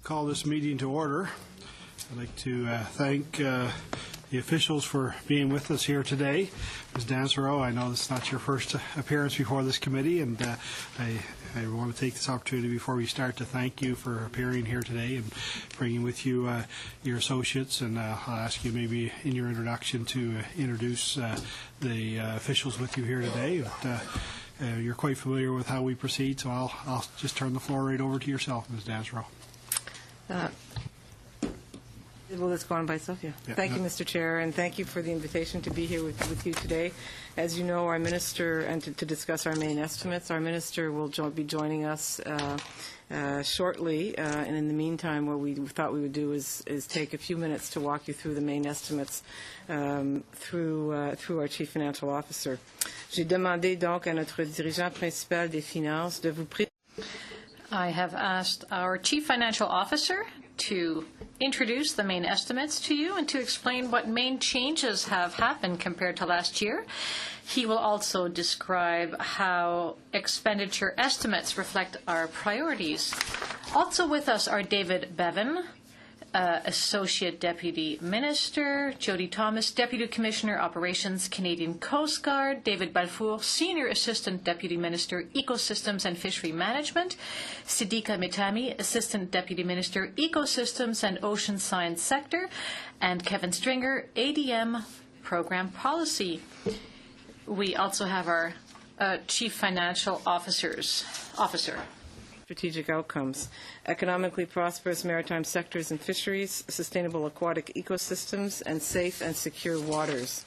call this meeting to order. I'd like to thank the officials for being with us here today. Ms. Dansero, I know this is not your first appearance before this committee, and I want to take this opportunity before we start to thank you for appearing here today and bringing with you your associates. And I'll ask you maybe in your introduction to introduce the officials with you here today. But, you're quite familiar with how we proceed, so I'll just turn the floor right over to yourself, Ms. Dansero. Well, let's go on by itself, yeah. Thank you, Mr. Chair, and thank you for the invitation to be here with you today. As you know, our minister, and to discuss our main estimates, our minister will be joining us shortly, and in the meantime, what we thought we would do is take a few minutes to walk you through the main estimates through our Chief Financial Officer. J'ai demandé donc à notre dirigeant principal des finances de vous I have asked our Chief Financial Officer to introduce the main estimates to you and to explain what main changes have happened compared to last year. He will also describe how expenditure estimates reflect our priorities. Also with us are David Bevan, Associate Deputy Minister, Jody Thomas, Deputy Commissioner Operations, Canadian Coast Guard, David Balfour, Senior Assistant Deputy Minister, Ecosystems and Fishery Management, Sidika Mitami, Assistant Deputy Minister, Ecosystems and Ocean Science Sector, and Kevin Stringer, ADM Program Policy. We also have our Chief Financial Officer. strategic outcomes: economically prosperous maritime sectors and fisheries, sustainable aquatic ecosystems, and safe and secure waters.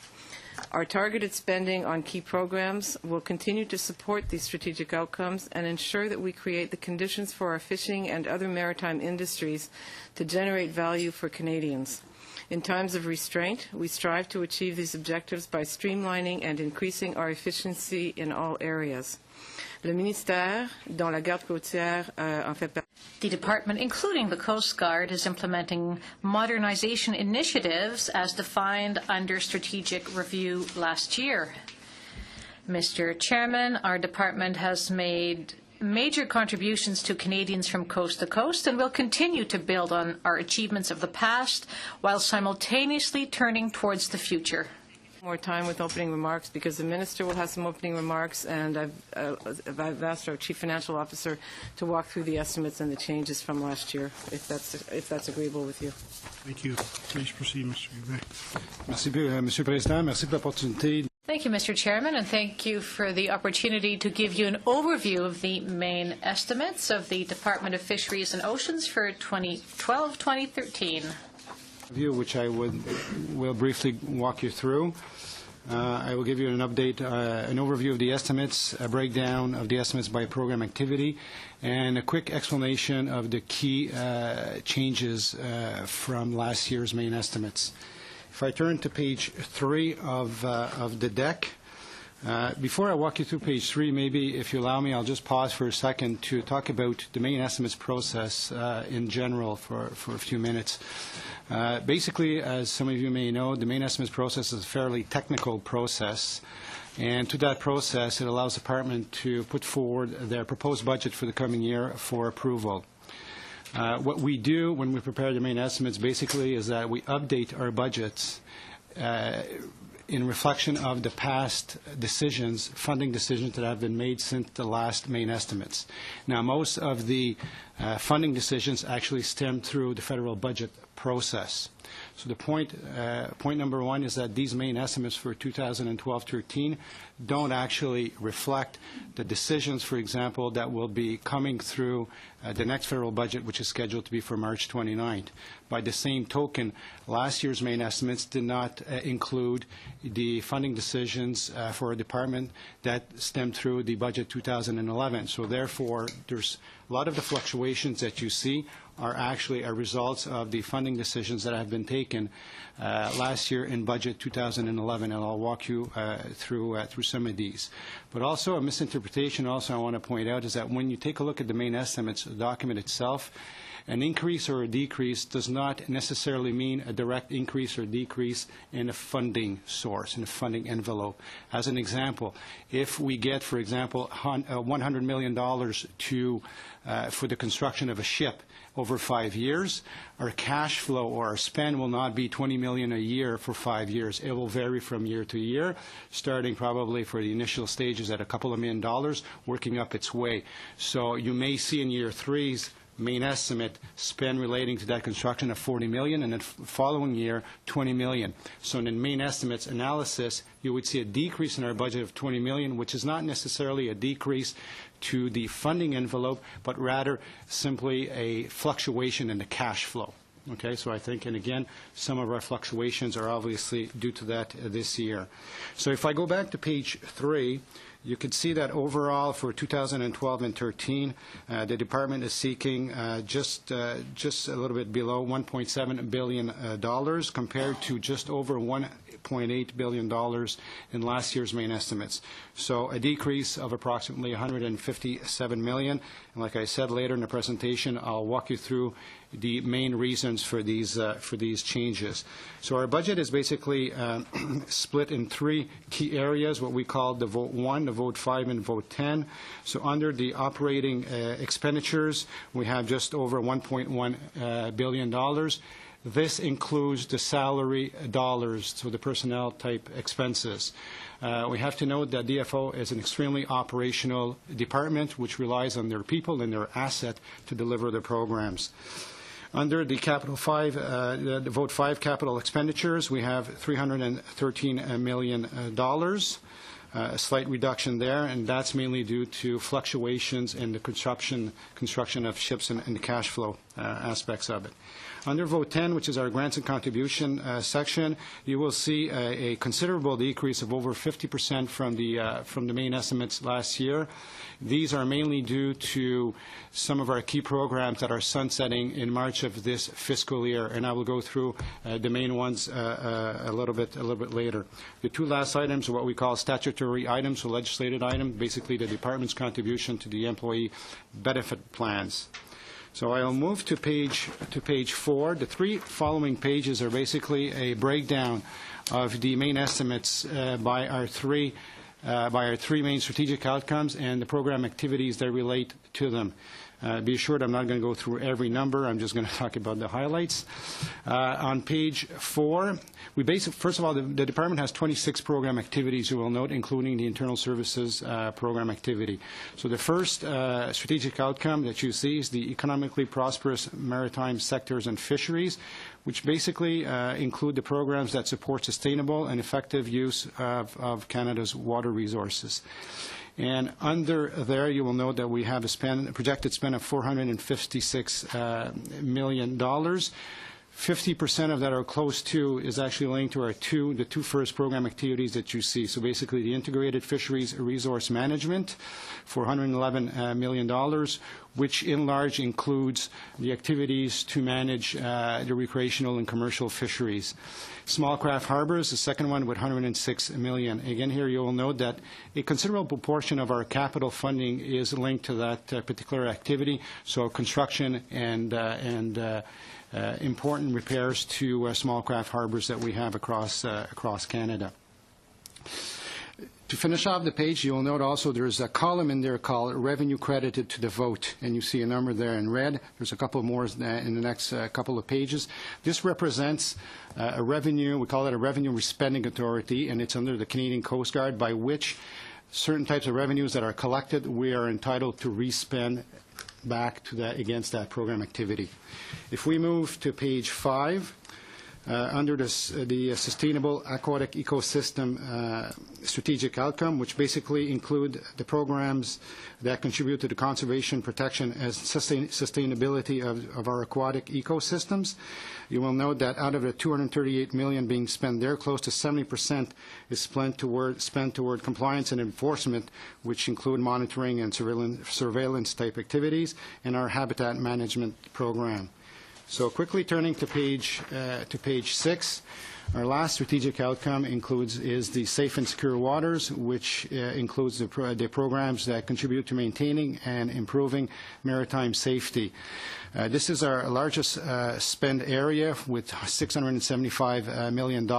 Our targeted spending on key programs will continue to support these strategic outcomes and ensure that we create the conditions for our fishing and other maritime industries to generate value for Canadians. In times of restraint, we strive to achieve these objectives by streamlining and increasing our efficiency in all areas. Le ministère, dont la garde côtière en fait partie. The department, including the Coast Guard, is implementing modernization initiatives as defined under strategic review last year. Mr. Chairman, our department has made major contributions to Canadians from coast to coast and will continue to build on our achievements of the past while simultaneously turning towards the future. More time with opening remarks because the minister will have some opening remarks, and I've asked our Chief Financial Officer to walk through the estimates and the changes from last year, if that's agreeable with you. Thank you. Please proceed, Mr. Hubert. Merci, Monsieur le Président. Merci pour l'opportunité. Thank you, Mr. Chairman, and thank you for the opportunity to give you an overview of the main estimates of the Department of Fisheries and Oceans for 2012-2013. Which I will briefly walk you through. I will give you an update, an overview of the estimates, a breakdown of the estimates by program activity, and a quick explanation of the key changes from last year's main estimates. If I turn to page 3 of the deck, before I walk you through page 3, maybe if you allow me, I'll just pause for a second to talk about the main estimates process in general for a few minutes. Basically, as some of you may know, the main estimates process is a fairly technical process, and to that process, it allows the department to put forward their proposed budget for the coming year for approval. What we do when we prepare the main estimates basically is that we update our budgets in reflection of the past decisions, funding decisions that have been made since the last main estimates. Now, most of the funding decisions actually stem through the federal budget process. So the point number 1 is that these main estimates for 2012-13 don't actually reflect the decisions, for example, that will be coming through the next federal budget, which is scheduled to be for March 29th. By the same token, last year's main estimates did not include the funding decisions for a department that stemmed through the budget 2011. So therefore, there's a lot of the fluctuations that you see are actually a result of the funding decisions that have been taken last year in budget 2011, and I'll walk you through some of these. But also a misinterpretation also I want to point out is that when you take a look at the main estimates, the document itself, an increase or a decrease does not necessarily mean a direct increase or decrease in a funding source, in a funding envelope. As an example, if we get, for example, $100 million for the construction of a ship over 5 years, our cash flow or our spend will not be $20 million a year for 5 years. It will vary from year to year, starting probably for the initial stages at a couple of $1 million, working up its way. So you may see in year three's main estimate spend relating to that construction of $40 million, and the following year, $20 million. So in the main estimates analysis, you would see a decrease in our budget of $20 million, which is not necessarily a decrease to the funding envelope, but rather simply a fluctuation in the cash flow. Okay, so I think, and again, some of our fluctuations are obviously due to that this year. So if I go back to page 3, you can see that overall for 2012 and 13, the department is seeking just a little bit below $1.7 billion compared to just over $1.8 billion in last year's main estimates. So a decrease of approximately $157 million. And like I said later in the presentation, I'll walk you through the main reasons for these changes. So our budget is basically split in 3 key areas, what we call the Vote 1, the Vote 5, and Vote 10. So under the operating expenditures, we have just over $1.1 billion. This includes the salary dollars, so the personnel type expenses. We have to note that DFO is an extremely operational department which relies on their people and their asset to deliver the programs. Under the Capital 5, the Vote 5 capital expenditures, we have $313 million. A slight reduction there, and that's mainly due to fluctuations in the construction of ships and the cash flow aspects of it. Under Vote 10, which is our grants and contribution section, you will see a considerable decrease of over 50% from the main estimates last year. These are mainly due to some of our key programs that are sunsetting in March of this fiscal year, and I will go through the main ones a little bit later. The 2 last items are what we call statutory items, or legislated items, basically the department's contribution to the employee benefit plans. So I'll move to page 4. The 3 following pages are basically a breakdown of the main estimates by our three main strategic outcomes and the program activities that relate to them. Be assured I'm not going to go through every number. I'm just going to talk about the highlights. On page 4, first of all, the department has 26 program activities, you will note, including the internal services program activity. So the first strategic outcome that you see is the economically prosperous maritime sectors and fisheries, which basically include the programs that support sustainable and effective use of Canada's water resources. And under there, you will note that we have a projected spend of $456 million. 50% of that, or close to, is actually linked to the two first program activities that you see. So basically the integrated fisheries resource management for $111 million, which in large includes the activities to manage the recreational and commercial fisheries. Small craft harbors, the second one, with $106 million. Again, here you will note that a considerable proportion of our capital funding is linked to that particular activity. So construction and important repairs to small craft harbors that we have across Canada. To finish off the page, you will note also there's a column in there called revenue credited to the vote, and you see a number there in red. There's a couple more in the next couple of pages. This represents a revenue, we call it a revenue respending authority, and it's under the Canadian Coast Guard, by which certain types of revenues that are collected, we are entitled to respend back to that against that program activity. If we move to page 5, under the Sustainable Aquatic Ecosystem strategic outcome, which basically include the programs that contribute to the conservation, protection, and sustainability of our aquatic ecosystems. You will note that out of the $238 million being spent there, close to 70% is spent toward compliance and enforcement, which include monitoring and surveillance type activities, and our habitat management program. So quickly turning to page 6, our last strategic outcome is the safe and secure waters, which includes the programs that contribute to maintaining and improving maritime safety. This is our largest spend area with $675 million,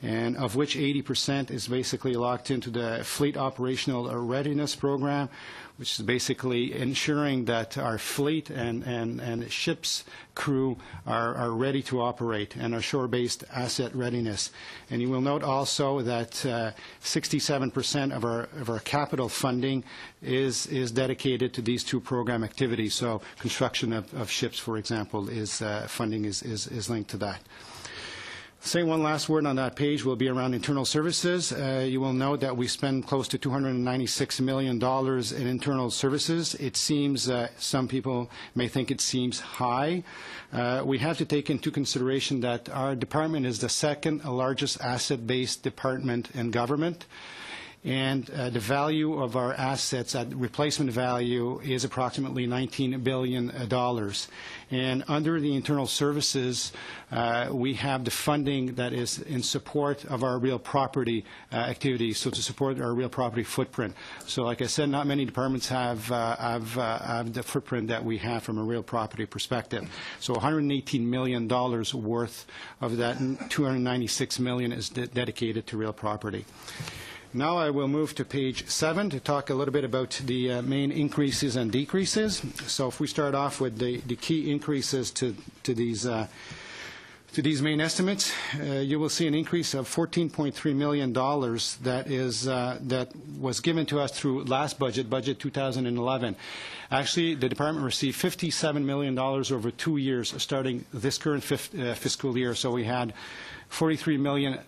and of which 80% is basically locked into the Fleet Operational Readiness Program, which is basically ensuring that our fleet and ships crew are ready to operate, and our shore-based asset readiness. And you will note also that 67% of our capital funding is dedicated to these two program activities. So construction of ships, for example, funding is linked to that. Say one last word on that page will be around internal services. You will note that we spend close to $296 million in internal services. It seems, some people may think it seems high. We have to take into consideration that our department is the second largest asset-based department in government. And the value of our assets at replacement value is approximately $19 billion. And under the internal services, we have the funding that is in support of our real property activities, so to support our real property footprint. So like I said, not many departments have the footprint that we have from a real property perspective. So $118 million worth of that $296 million is dedicated to real property. Now I will move to page 7 to talk a little bit about the main increases and decreases. So if we start off with the key increases to these main estimates, you will see an increase of $14.3 million that was given to us through last budget 2011. Actually, the department received $57 million over 2 years, starting this current fiscal year. So we had $43 million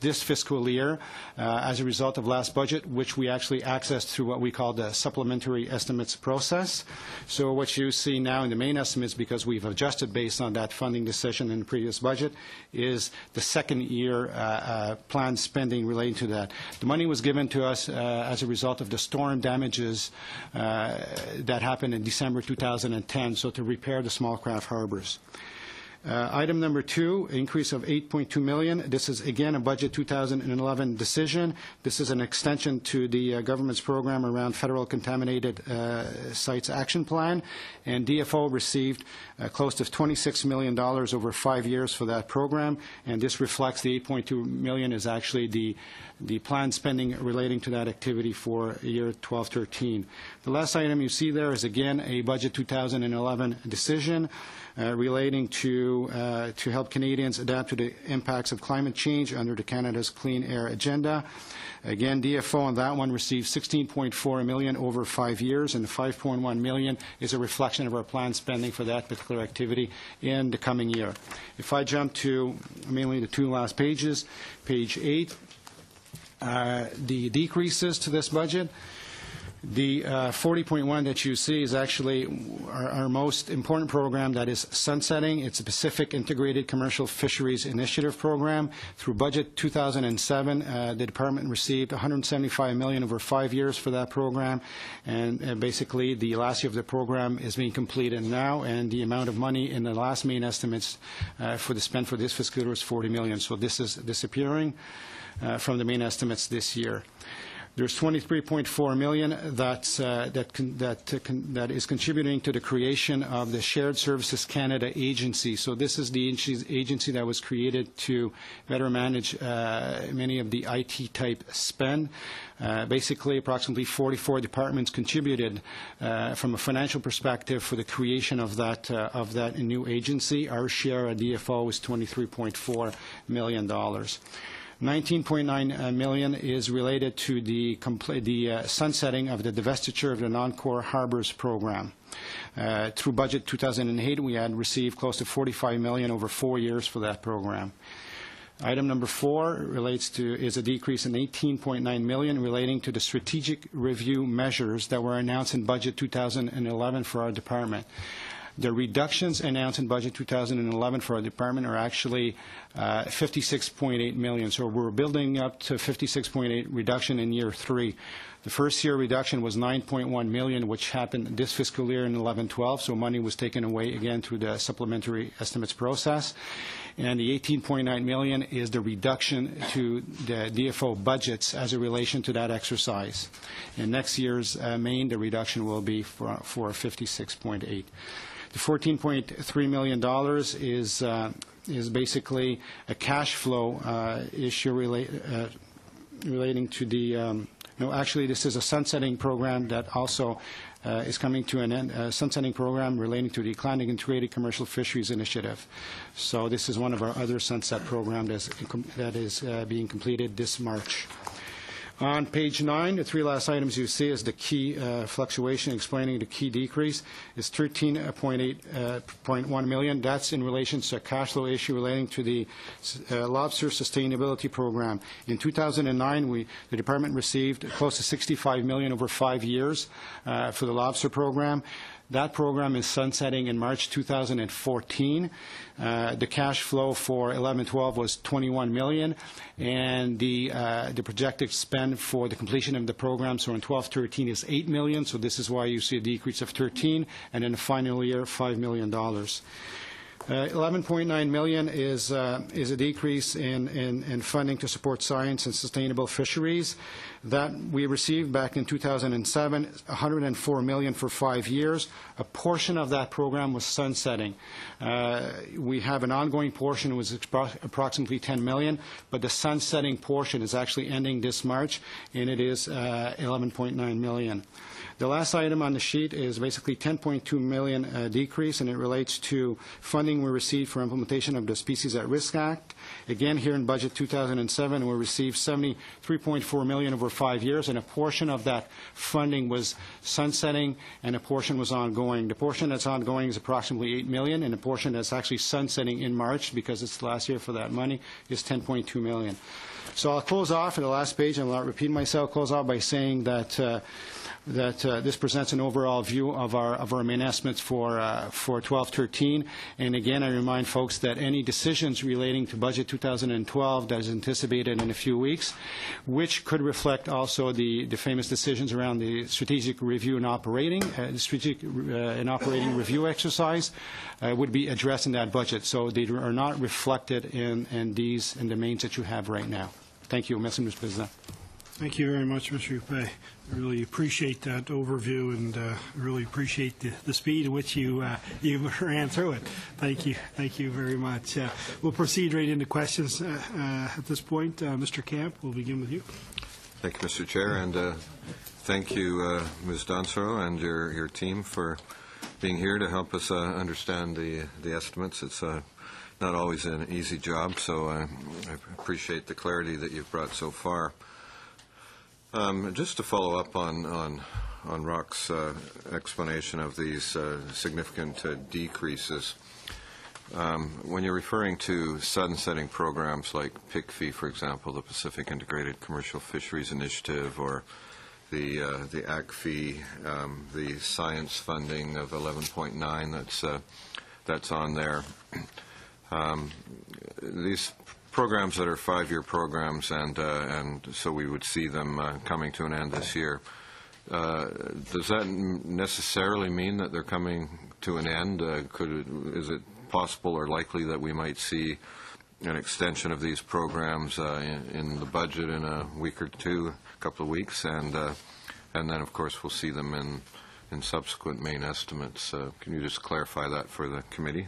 this fiscal year as a result of last budget, which we actually accessed through what we call the supplementary estimates process. So what you see now in the main estimates, because we've adjusted based on that funding decision in the previous budget, is the second year planned spending relating to that. The money was given to us as a result of the storm damages that happened in December 2010, so to repair the small craft harbors. Item number 2, increase of $8.2 million. This is, again, a budget 2011 decision. This is an extension to the government's program around federal contaminated sites action plan. And DFO received close to $26 million over 5 years for that program. And this reflects the $8.2 million is actually the planned spending relating to that activity for year 12-13. The last item you see there is, again, a budget 2011 decision relating to help Canadians adapt to the impacts of climate change under the Canada's Clean Air Agenda. Again, DFO on that one received $16.4 million over 5 years, and the $5.1 million is a reflection of our planned spending for that particular activity in the coming year. If I jump to mainly the 2 last pages, page 8, the decreases to this budget. The 40.1 that you see is actually our most important program that is sunsetting. It's a Pacific Integrated Commercial Fisheries Initiative program. Through budget 2007, the department received $175 million over 5 years for that program, and basically the last year of the program is being completed now, and the amount of money in the last main estimates for the spend for this fiscal year is $40 million. So this is disappearing from the main estimates this year. There's $23.4 million that is contributing to the creation of the Shared Services Canada Agency. So this is the agency that was created to better manage many of the IT-type spend. Basically, approximately 44 departments contributed from a financial perspective for the creation of that new agency. Our share at DFO is $23.4 million. $19.9 million is related to the sunsetting of the divestiture of the non-core harbors program. Through budget 2008, we had received close to $45 million over 4 years for that program. Item number 4 is a decrease in $18.9 million relating to the strategic review measures that were announced in budget 2011 for our department. The reductions announced in budget 2011 for our department are actually $56.8 million. So we're building up to $56.8 reduction in year 3. The first year reduction was $9.1 million, which happened this fiscal year in 11-12, so money was taken away again through the supplementary estimates process. And the $18.9 million is the reduction to the DFO budgets as a relation to that exercise. In next year's Maine, the reduction will be for $56.8. The $14.3 million is basically a cash flow issue relating to the no, actually, this is a sunsetting program that also is coming to an end, a sunsetting program relating to the Atlantic Integrated Commercial Fisheries Initiative. So this is one of our other sunset programs that is being completed this March. On page 9, the three last items you see is the key fluctuation explaining the key decrease is $13.1 million. That's in relation to a cash flow issue relating to the lobster sustainability program. In 2009, the department received close to $65 million over 5 years for the lobster program. That program is sunsetting in March 2014. The cash flow for 11-12 was $21 million, and the projected spend for the completion of the program, so in 12-13, is $8 million. So this is why you see a decrease of 13, and in the final year, $5 million. $11.9 million is a decrease in funding to support science and sustainable fisheries. That we received back in 2007, $104 million for 5 years. A portion of that program was sunsetting. We have an ongoing portion, it was approximately $10 million, but the sunsetting portion is actually ending this March, and it is $11.9 million. The last item on the sheet is basically $10.2 million decrease, and it relates to funding we received for implementation of the Species at Risk Act. Again, here in Budget 2007, we received $73.4 million over 5 years, and a portion of that funding was sunsetting, and a portion was ongoing. The portion that's ongoing is approximately $8 million, and the portion that's actually sunsetting in March, because it's the last year for that money, is $10.2 million. So I'll close off at the last page, and I'll not repeat myself, close off by saying that this presents an overall view of our main estimates for 12-13. And again, I remind folks that any decisions relating to Budget 2012 that is anticipated in a few weeks, which could reflect also the famous decisions around the strategic review and operating review exercise, would be addressed in that budget. So they are not reflected in the mains that you have right now. Thank you, Mr. President. Thank you very much, Mr. Huppé. I really appreciate that overview, and really appreciate the speed at which you ran through it. Thank you very much. We'll proceed right into questions at this point. Mr. Camp, we'll begin with you. Thank you, Mr. Chair, and thank you, Ms. Donsero and your team for being here to help us understand the estimates. It's not always an easy job, so I appreciate the clarity that you've brought so far. Just to follow up on Rock's explanation of these significant decreases, when you're referring to sunsetting programs like PICFI, for example, the Pacific Integrated Commercial Fisheries Initiative, or the ACFI, the science funding of 11.9 that's on there. These programs that are 5-year programs, and so we would see them coming to an end this year. Does that necessarily mean that they're coming to an end? Is it possible or likely that we might see an extension of these programs in the budget in a week or two, a couple of weeks, and then of course we'll see them in subsequent main estimates? Can you just clarify that for the committee?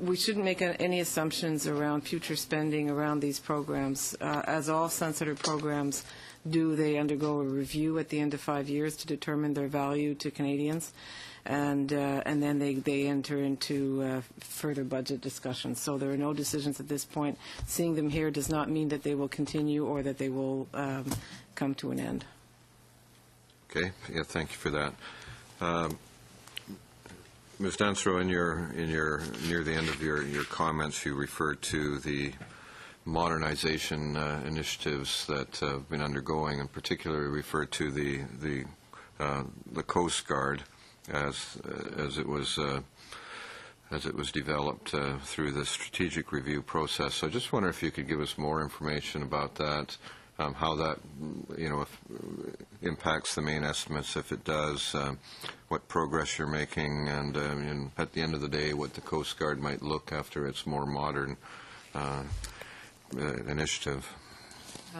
We shouldn't make any assumptions around future spending around these programs. As all sunsetter programs do, they undergo a review at the end of 5 years to determine their value to Canadians, and then they enter into further budget discussions. So there are no decisions at this point. Seeing them here does not mean that they will continue or that they will come to an end. Okay. Yeah. Thank you for that. Ms. Donsero, in your near the end of your comments, you referred to the modernization initiatives that have been undergoing, and particularly referred to the Coast Guard as it was as it was developed through the strategic review process. So I just wonder if you could give us more information about that, how that, if impacts the main estimates, if it does, what progress you're making, and at the end of the day, what the Coast Guard might look after its more modern initiative.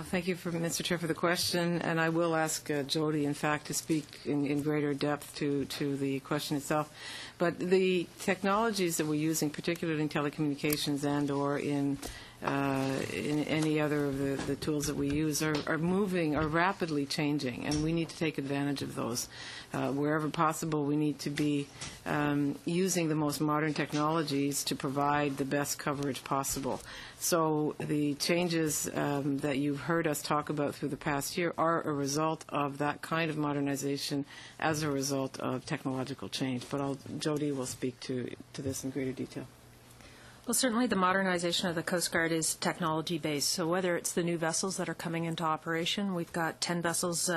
Thank you, Mr. Chair, for the question, and I will ask Jody, in fact, to speak in greater depth to the question itself. But the technologies that we're using, particularly in telecommunications and/or in any other of the tools that we use, are rapidly changing, and we need to take advantage of those. Wherever possible, we need to be using the most modern technologies to provide the best coverage possible. So the changes that you've heard us talk about through the past year are a result of that kind of modernization as a result of technological change. But Jody will speak to this in greater detail. Well, certainly the modernization of the Coast Guard is technology-based. So whether it's the new vessels that are coming into operation, we've got 10 vessels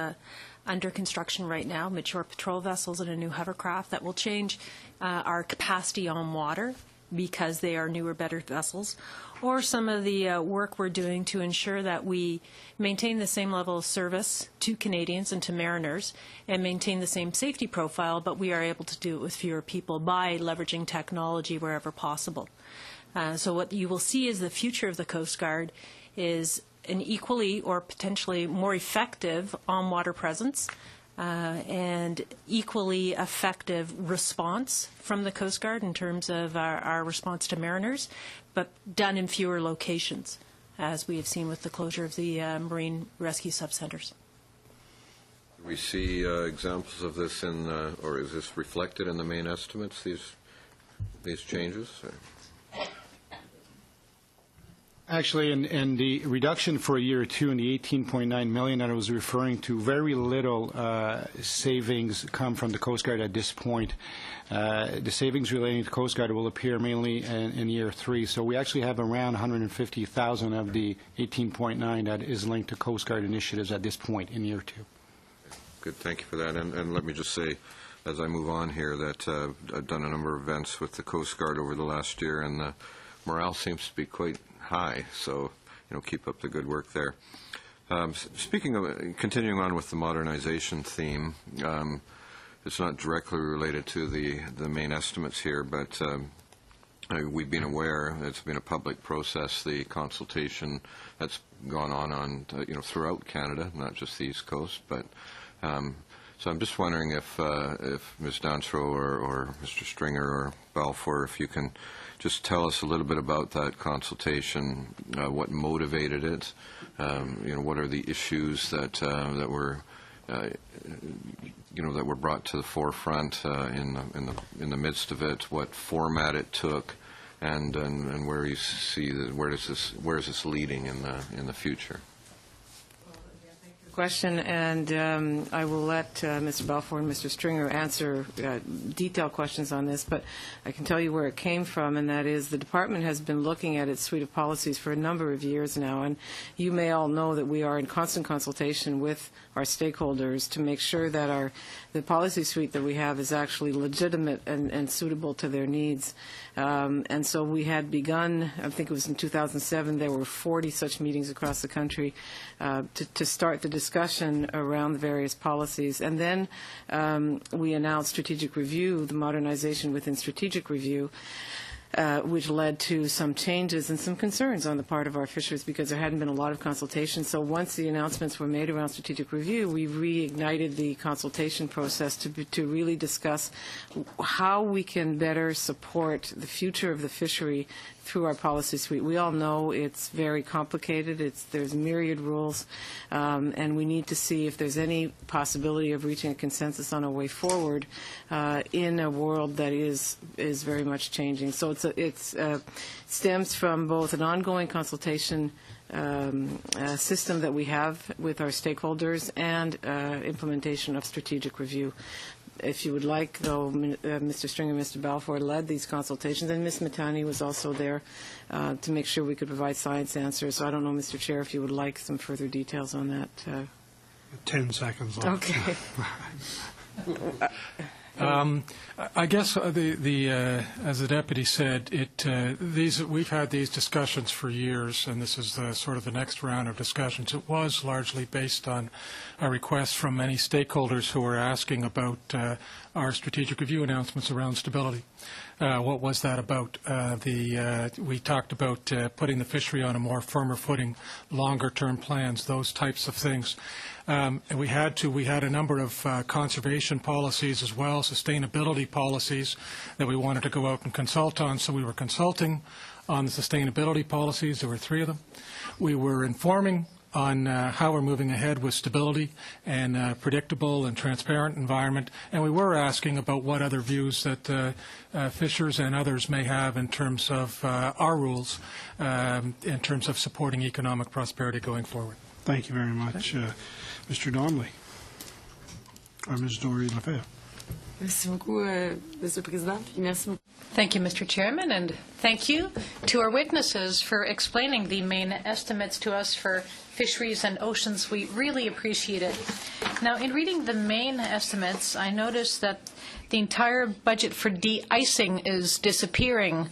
under construction right now, mature patrol vessels and a new hovercraft that will change our capacity on water because they are newer, better vessels, or some of the work we're doing to ensure that we maintain the same level of service to Canadians and to mariners and maintain the same safety profile, but we are able to do it with fewer people by leveraging technology wherever possible. So what you will see is the future of the Coast Guard is an equally or potentially more effective on-water presence and equally effective response from the Coast Guard in terms of our response to mariners, but done in fewer locations, as we have seen with the closure of the Marine Rescue Subcenters. Do we see examples of this or is this reflected in the main estimates, these changes? Actually, in the reduction for year 2 in the 18.9 million that I was referring to, very little savings come from the Coast Guard at this point. The savings relating to Coast Guard will appear mainly in year 3. So we actually have around 150,000 of the 18.9 that is linked to Coast Guard initiatives at this point in year 2. Good, thank you for that. And let me just say, as I move on here, that I've done a number of events with the Coast Guard over the last year, and the morale seems to be quite high, so keep up the good work there. Speaking of continuing on with the modernization theme, it's not directly related to the main estimates here, but we've been aware it's been a public process, the consultation that's gone on throughout Canada, not just the East Coast, but so I'm just wondering if Ms. Dansreau or Mr. Stringer or Balfour, if you can just tell us a little bit about that consultation, what motivated it, what are the issues that were that were brought to the forefront in the midst of it, what format it took, and where you see where is this leading in the future. Question, and I will let Mr. Balfour and Mr. Stringer answer detailed questions on this, but I can tell you where it came from, and that is the department has been looking at its suite of policies for a number of years now, and you may all know that we are in constant consultation with our stakeholders to make sure that the policy suite that we have is actually legitimate and suitable to their needs. And so we had begun, I think it was in 2007, there were 40 such meetings across the country to start the discussion around the various policies. And then we announced strategic review, the modernization within strategic review, which led to some changes and some concerns on the part of our fisheries because there hadn't been a lot of consultation. So once the announcements were made around strategic review, we reignited the consultation process to really discuss how we can better support the future of the fishery through our policy suite. We all know it's very complicated. There's myriad rules, and we need to see if there's any possibility of reaching a consensus on a way forward in a world that is very much changing. So it stems from both an ongoing consultation system that we have with our stakeholders and implementation of strategic review. If you would like, though, Mr. Stringer and Mr. Balfour led these consultations, and Ms. Matani was also there to make sure we could provide science answers. So I don't know, Mr. Chair, if you would like some further details on that. 10 seconds left. Okay. I guess as the deputy said, we've had these discussions for years, and this is sort of the next round of discussions. It was largely based on a request from many stakeholders who were asking about our strategic review announcements around stability. What was that about? We talked about putting the fishery on a more firmer footing, longer-term plans, those types of things. And we had a number of conservation policies as well, sustainability policies that we wanted to go out and consult on. So we were consulting on the sustainability policies. There were 3 of them. We were informing on how we're moving ahead with stability and predictable and transparent environment. And we were asking about what other views that fishers and others may have in terms of our rules, in terms of supporting economic prosperity going forward. Thank you very much. Mr. Donnelly. Ms. Doreen Lefebvre. Merci beaucoup, Monsieur le Président. Puis merci beaucoup. Thank you, Mr. Chairman, and thank you to our witnesses for explaining the main estimates to us for fisheries and oceans. We really appreciate it. Now, in reading the main estimates, I noticed that the entire budget for de-icing is disappearing.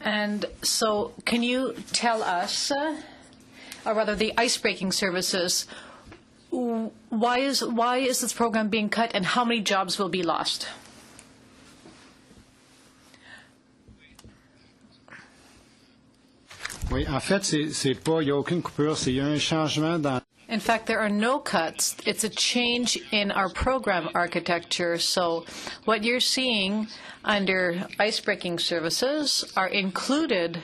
And so can you tell us, or rather the ice-breaking services, why is this program being cut and how many jobs will be lost? Oui, en fait, c'est pas, il n'y a aucune coupure, il y a un changement dans. In fact, there are no cuts. It's a change in our program architecture. So what you're seeing under ice-breaking services are included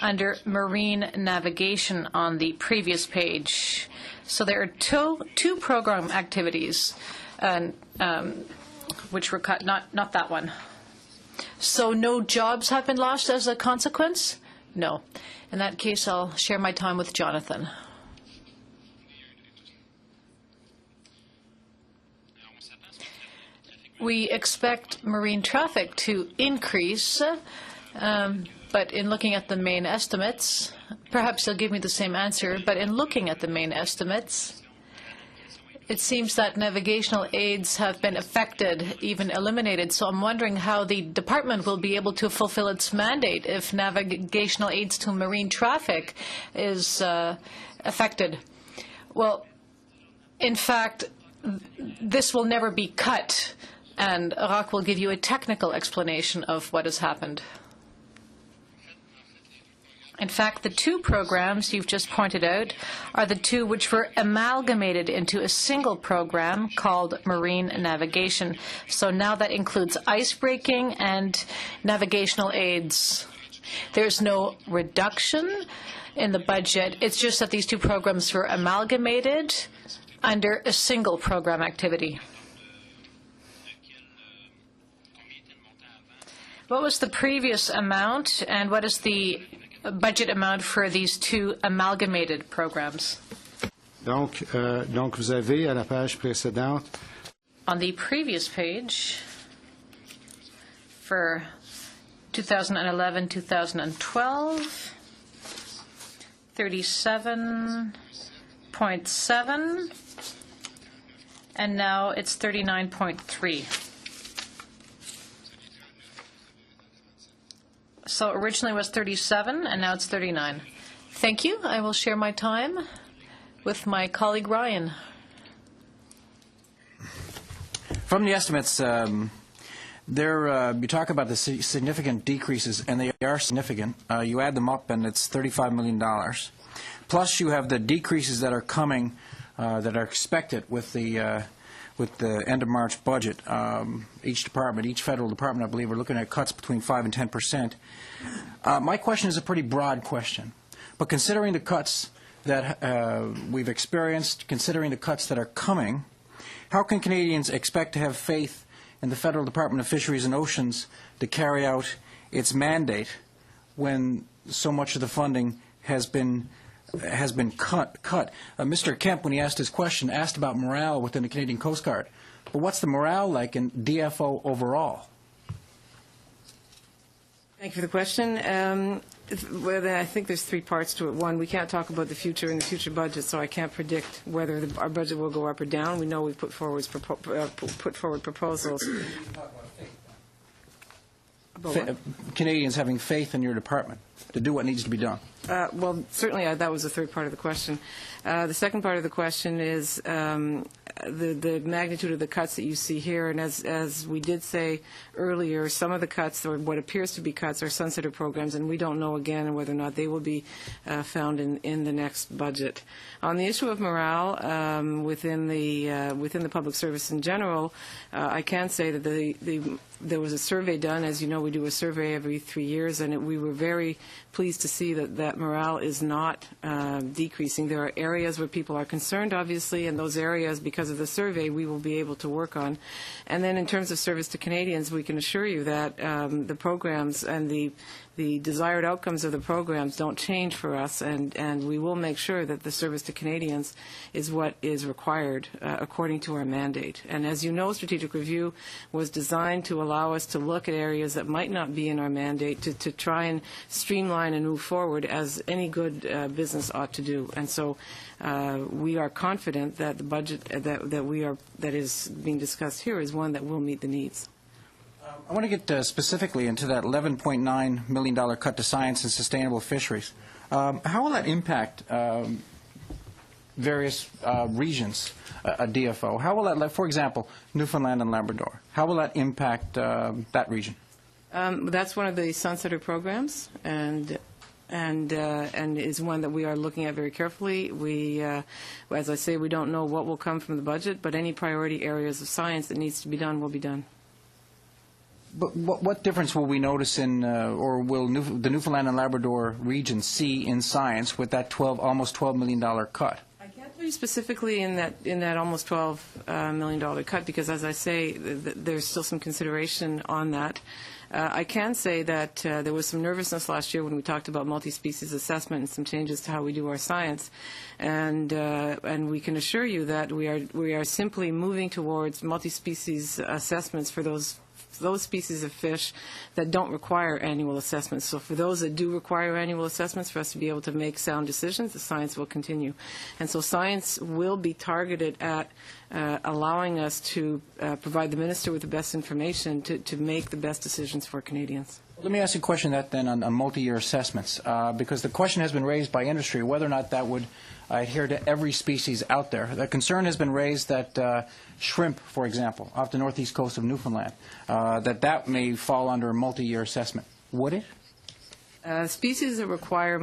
under marine navigation on the previous page. So there are two program activities which were cut, not that one. So no jobs have been lost as a consequence? No. In that case, I'll share my time with Jonathan. We expect marine traffic to increase, but in looking at the main estimates, perhaps you'll give me the same answer, but in looking at the main estimates, it seems that navigational aids have been affected, even eliminated. So I'm wondering how the department will be able to fulfill its mandate if navigational aids to marine traffic is affected. Well, in fact, this will never be cut, and Rock will give you a technical explanation of what has happened. In fact, the 2 programs you've just pointed out are the 2 which were amalgamated into a single program called Marine Navigation. So now that includes ice-breaking and navigational aids. There's no reduction in the budget. It's just that these 2 programs were amalgamated under a single program activity. What was the previous amount, and what is the budget amount for these 2 amalgamated programs? Donc vous avez à la page précédente. On the previous page, for 2011-2012, 37.7, and now it's 39.3. So originally it was 37, and now it's 39. Thank you. I will share my time with my colleague Ryan. From the estimates, you talk about the significant decreases, and they are significant. You add them up, and it's $35 million. Plus, you have the decreases that are coming, that are expected with the end of March budget. Each department, each federal department, I believe, are looking at cuts between 5 and 10%. My question is a pretty broad question, but considering the cuts that we've experienced, considering the cuts that are coming, how can Canadians expect to have faith in the Federal Department of Fisheries and Oceans to carry out its mandate when so much of the funding has been cut? Mr. Kemp, when he asked his question, asked about morale within the Canadian Coast Guard. But what's the morale like in DFO overall? Thank you for the question. I think there's three parts to it. One, we can't talk about the future in the future budget, so I can't predict whether our budget will go up or down. We know we've put forward proposals. About what? Canadians having faith in your department to do what needs to be done. Well, certainly that was the third part of the question. The second part of the question is the magnitude of the cuts that you see here, and as we did say earlier, some of the cuts, or what appears to be cuts, are sunsetter programs, and we don't know again whether or not they will be found in the next budget. On the issue of morale within the public service in general, I can say that there was a survey done. As you know, we do a survey every 3 years, and we were very pleased to see that morale is not decreasing. There are areas where people are concerned, obviously, and those areas, because of the survey, we will be able to work on. And then in terms of service to Canadians, we can assure you that the programs and the desired outcomes of the programs don't change for us, and we will make sure that the service to Canadians is what is required according to our mandate. And as you know, strategic review was designed to allow us to look at areas that might not be in our mandate to try and streamline and move forward, as any good business ought to do. And so we are confident that the budget that is being discussed here is one that will meet the needs. I want to get specifically into that $11.9 million cut to science and sustainable fisheries. How will that impact various regions, a DFO? How will that, for example, Newfoundland and Labrador, how will that impact that region? That's one of the sunsetter programs, and is one that we are looking at very carefully. We, as I say, we don't know what will come from the budget, but any priority areas of science that needs to be done will be done. But what difference will we notice in, or will the Newfoundland and Labrador region see in science with that almost $12 million cut? I can't tell you specifically in that almost $12 million cut, because, as I say, there's still some consideration on that. I can say that there was some nervousness last year when we talked about multi-species assessment and some changes to how we do our science, and we can assure you that we are simply moving towards multi-species assessments for those species of fish that don't require annual assessments. So for those that do require annual assessments, for us to be able to make sound decisions, the science will continue. And so science will be targeted at allowing us to provide the minister with the best information to make the best decisions for Canadians. Let me ask you a question then on multi-year assessments, because the question has been raised by industry whether or not that would adhere to every species out there. The concern has been raised that shrimp, for example, off the northeast coast of Newfoundland, that may fall under a multi-year assessment. Would it? Species that require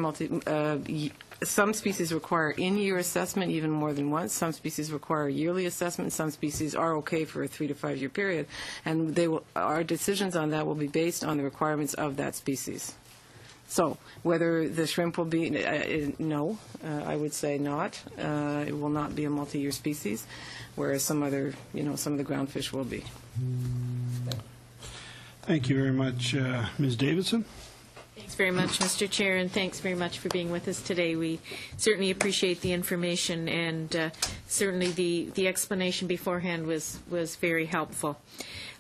some species require in-year assessment even more than once. Some species require yearly assessment. Some species are okay for a 3 to 5 year period, and our decisions on that will be based on the requirements of that species. So whether the shrimp will be, no, I would say not. It will not be a multi-year species, whereas some of the groundfish will be. Thank you very much, Ms. Davidson. Thanks very much, Mr. Chair, and thanks very much for being with us today. We certainly appreciate the information, and certainly the explanation beforehand was very helpful.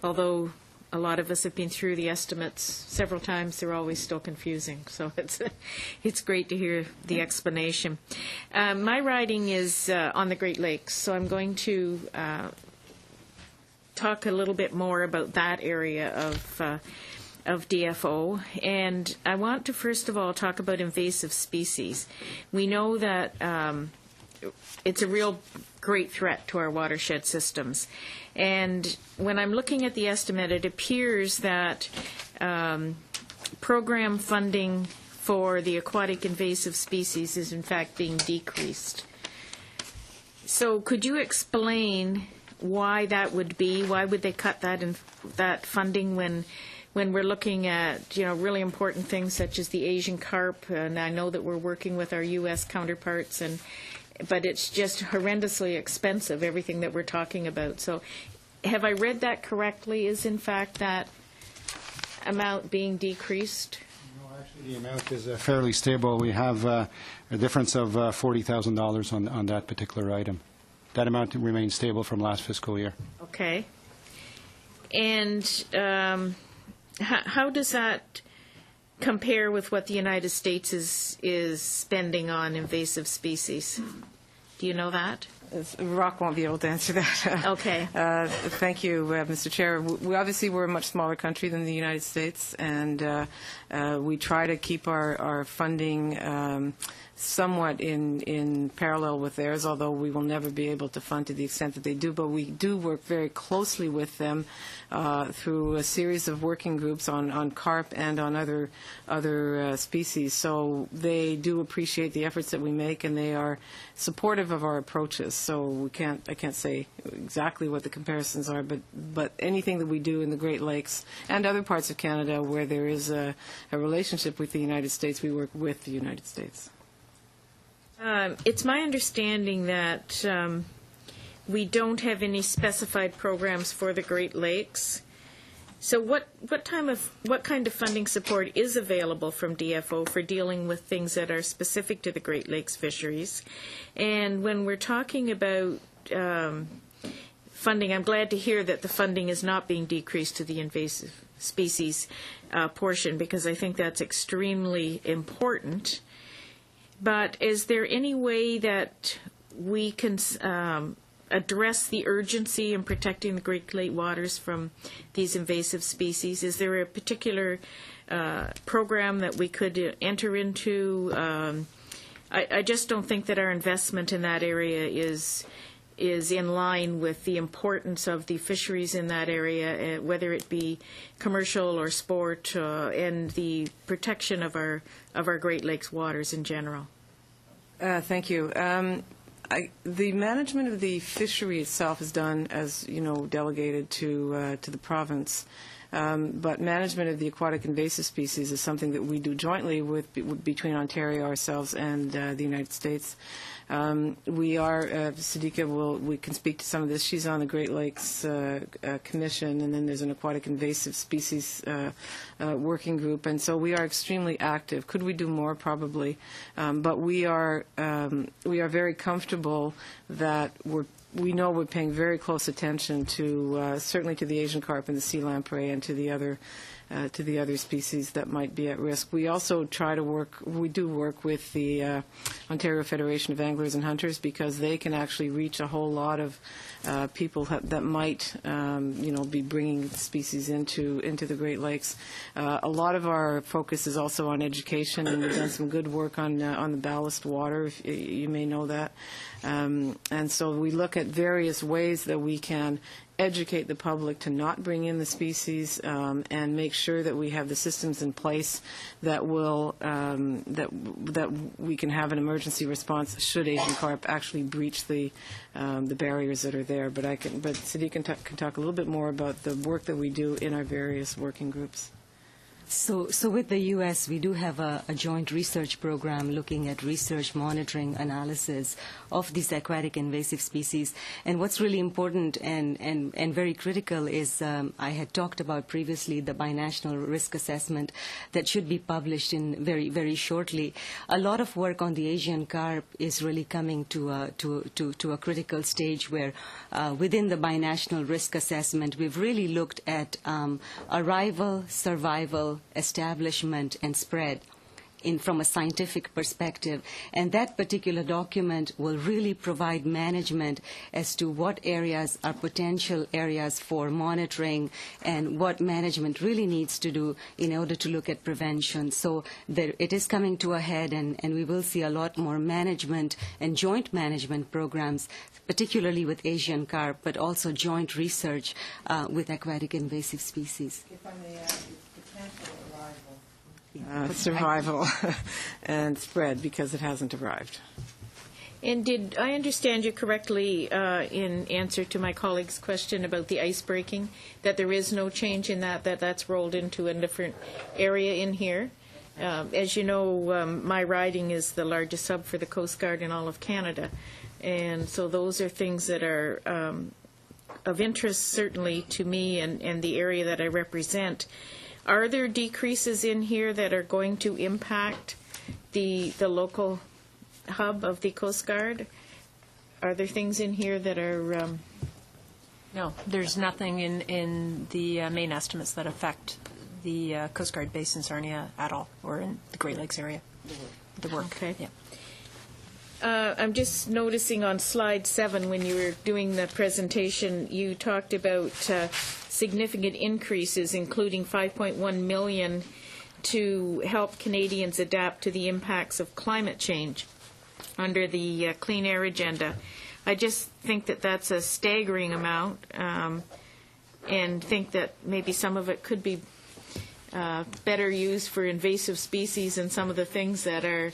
Although a lot of us have been through the estimates several times, they're always still confusing. So it's great to hear the explanation. My riding is on the Great Lakes, so I'm going to talk a little bit more about that area of DFO, and I want to first of all talk about invasive species. We know that it's a real great threat to our watershed systems, and when I'm looking at the estimate, it appears that program funding for the aquatic invasive species is in fact being decreased. So could you explain why that would be? Why would they cut that funding when we're looking at really important things such as the Asian carp, and I know that we're working with our U.S. counterparts, but it's just horrendously expensive, everything that we're talking about. So have I read that correctly? Is in fact that amount being decreased? No, actually the amount is fairly stable. We have a difference of $40,000 on that particular item. That amount remains stable from last fiscal year. Okay. And how does that compare with what the United States is spending on invasive species? Do you know that? Rock won't be able to answer that. Okay. Thank you, Mr. Chair. We're a much smaller country than the United States, and we try to keep our funding somewhat in parallel with theirs, although we will never be able to fund to the extent that they do. But we do work very closely with them through a series of working groups on carp and on other species. So they do appreciate the efforts that we make, and they are supportive of our approaches. So I can't say exactly what the comparisons are, but anything that we do in the Great Lakes and other parts of Canada where there is a relationship with the United States, we work with the United States. It's my understanding that we don't have any specified programs for the Great Lakes. So what kind of funding support is available from DFO for dealing with things that are specific to the Great Lakes fisheries? And when we're talking about funding, I'm glad to hear that the funding is not being decreased to the invasive species portion, because I think that's extremely important. But is there any way that we can address the urgency in protecting the Great Lake waters from these invasive species? Is there a particular program that we could enter into? I just don't think that our investment in that area is in line with the importance of the fisheries in that area, whether it be commercial or sport, and the protection of our Great Lakes waters in general. Thank you. The management of the fishery itself is done, as you know, delegated to the province. But management of the aquatic invasive species is something that we do jointly between Ontario, ourselves, and the United States. We are, Sadiqa we can speak to some of this. She's on the Great Lakes Commission, and then there's an aquatic invasive species working group, and so we are extremely active. Could we do more? Probably, but we are very comfortable that we know we're paying very close attention to certainly to the Asian carp and the sea lamprey and to the other species that might be at risk. We also do work with the Ontario Federation of Anglers and Hunters, because they can actually reach a whole lot of people that might be bringing species into the Great Lakes. A lot of our focus is also on education, and we've done some good work on the ballast water, if you may know that. And so we look at various ways that we can educate the public to not bring in the species, and make sure that we have the systems in place that will that we can have an emergency response should Asian carp actually breach the barriers that are there. But Sadiq can talk a little bit more about the work that we do in our various working groups. So with the U.S., we do have a joint research program looking at research, monitoring, analysis of these aquatic invasive species. And what's really important and very critical is I had talked about previously the binational risk assessment that should be published in very, very shortly. A lot of work on the Asian carp is really coming to a critical stage where within the binational risk assessment, we've really looked at arrival, survival, establishment, and spread from a scientific perspective. And that particular document will really provide management as to what areas are potential areas for monitoring and what management really needs to do in order to look at prevention. So it is coming to a head, and we will see a lot more management and joint management programs, particularly with Asian carp, but also joint research with aquatic invasive species. If I may add, survival and spread, because it hasn't arrived. And did I understand you correctly in answer to my colleague's question about the ice breaking, that there is no change in that's rolled into a different area in here? As you know, my riding is the largest hub for the Coast Guard in all of Canada, and so those are things that are of interest certainly to me and the area that I represent. Are there decreases in here that are going to impact the local hub of the Coast Guard? Are there things in here that are... No, there's nothing in the main estimates that affect the Coast Guard base in Sarnia at all, or in the Great Lakes area. The work. Okay. Yeah. I'm just noticing on slide 7, when you were doing the presentation, you talked about significant increases, including $5.1 million to help Canadians adapt to the impacts of climate change under the Clean Air Agenda. I just think that that's a staggering amount, and think that maybe some of it could be better used for invasive species and some of the things that are,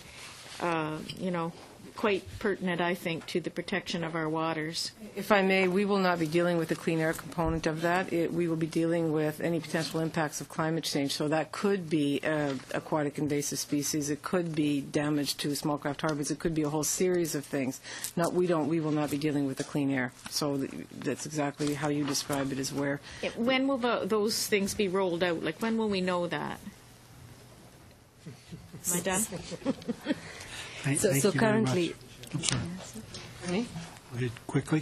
quite pertinent, I think, to the protection of our waters. If I may, we will not be dealing with the clean air component of that. We will be dealing with any potential impacts of climate change. So that could be aquatic invasive species. It could be damage to small craft harbors. It could be a whole series of things. We will not be dealing with the clean air. So that's exactly how you describe it, is where. When will those things be rolled out? Like, when will we know that? Am I done? So currently, Quickly,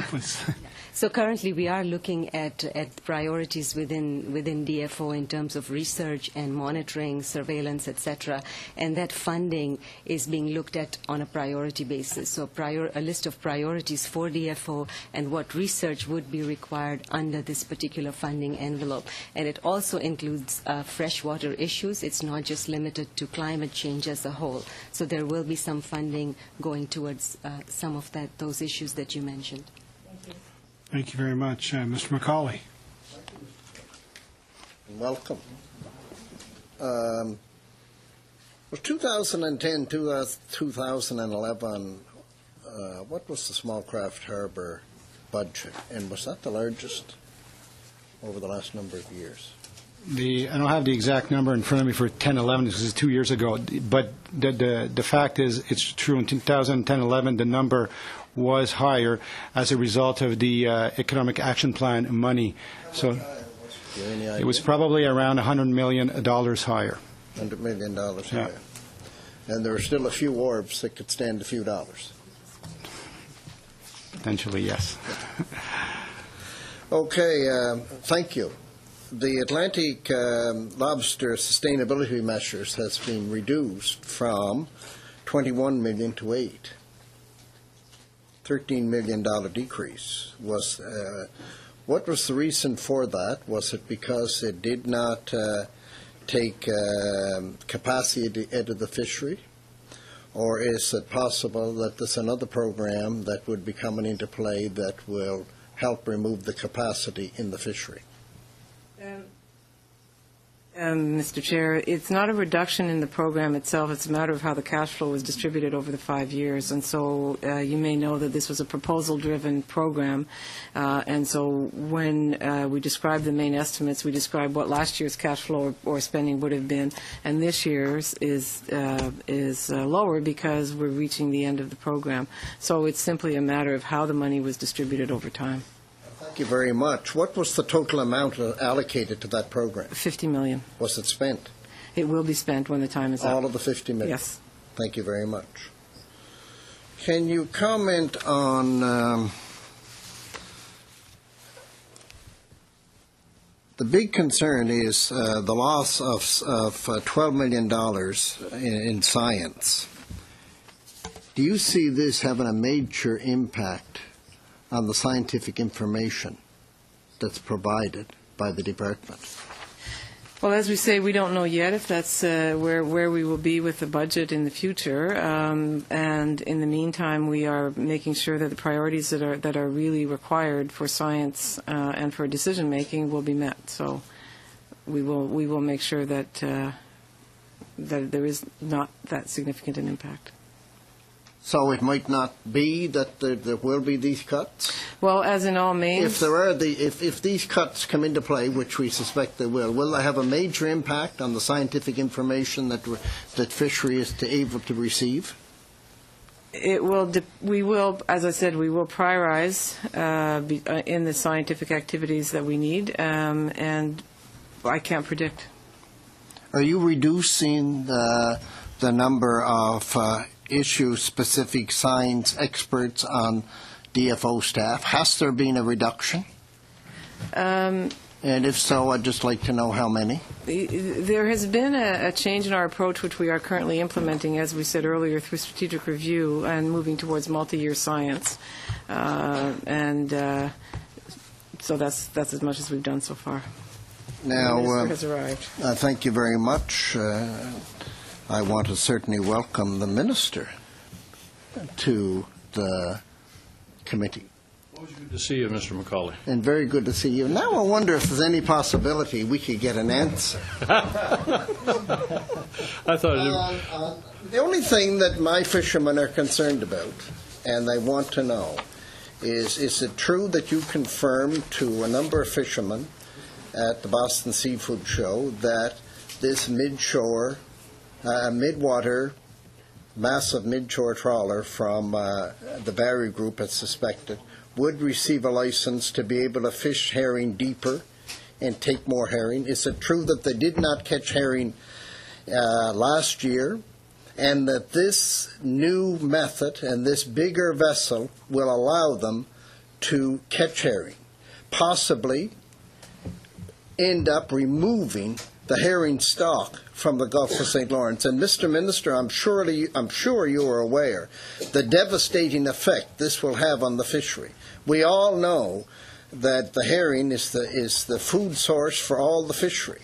please. So currently, we are looking at priorities within DFO in terms of research and monitoring, surveillance, etc. And that funding is being looked at on a priority basis. So a list of priorities for DFO and what research would be required under this particular funding envelope. And it also includes freshwater issues. It's not just limited to climate change as a whole. So there will be some funding going towards some of those issues that you mentioned. Thank you very much. Mr. McCauley. Welcome. Was 2010, 2011, what was the small craft harbour budget? And was that the largest over the last number of years? I don't have the exact number in front of me for 10-11 because it's 2 years ago, but the fact is it's true in 2010-11 the number was higher as a result of the Economic Action Plan money. So it was probably around $100 million higher. $100 million higher. Yeah. And there are still a few wharves that could stand a few dollars. Potentially, yes. Okay, thank you. The Atlantic lobster sustainability measures has been reduced from $21 million to $8. $13 million decrease. What was the reason for that? Was it because it did not take capacity out of the fishery? Or is it possible that there's another program that would be coming into play that will help remove the capacity in the fishery? Mr. Chair, it's not a reduction in the program itself. It's a matter of how the cash flow was distributed over the 5 years. And so you may know that this was a proposal-driven program. And so when we described the main estimates, we described what last year's cash flow or spending would have been. And this year's is lower because we're reaching the end of the program. So it's simply a matter of how the money was distributed over time. Thank you very much. What was the total amount allocated to that program? $50 million. Was it spent? It will be spent when the time is up. All of the $50 million? Yes. Thank you very much. Can you comment on the big concern is the loss of $12 million in science. Do you see this having a major impact on the scientific information that's provided by the department? Well, as we say, we don't know yet if that's where we will be with the budget in the future. And in the meantime, we are making sure that the priorities that are really required for science and for decision making will be met. So we will make sure that there is not that significant an impact. So it might not be that there will be these cuts? Well, as in all mains... If there are if these cuts come into play, which we suspect they will they have a major impact on the scientific information that fishery is able to receive? It will. We will, as I said, we will prioritize in the scientific activities that we need, and I can't predict. Are you reducing the number of issue-specific science experts on DFO staff? Has there been a reduction? And if so, I'd just like to know how many. There has been a change in our approach, which we are currently implementing, as we said earlier, through strategic review and moving towards multi-year science. So that's as much as we've done so far. Now, the minister has arrived. Thank you very much. I want to certainly welcome the minister to the committee. Always good to see you, Mr. McCauley. And very good to see you. Now I wonder if there's any possibility we could get an answer. I thought the only thing that my fishermen are concerned about, and they want to know, is it true that you confirmed to a number of fishermen at the Boston Seafood Show that this midwater, massive midshore trawler from the Barry Group, as suspected, would receive a license to be able to fish herring deeper and take more herring? Is it true that they did not catch herring last year, and that this new method and this bigger vessel will allow them to catch herring, possibly end up removing the herring stock from the Gulf of St. Lawrence? And Mr. Minister, I'm sure you are aware the devastating effect this will have on the fishery. We all know that the herring is the food source for all the fishery.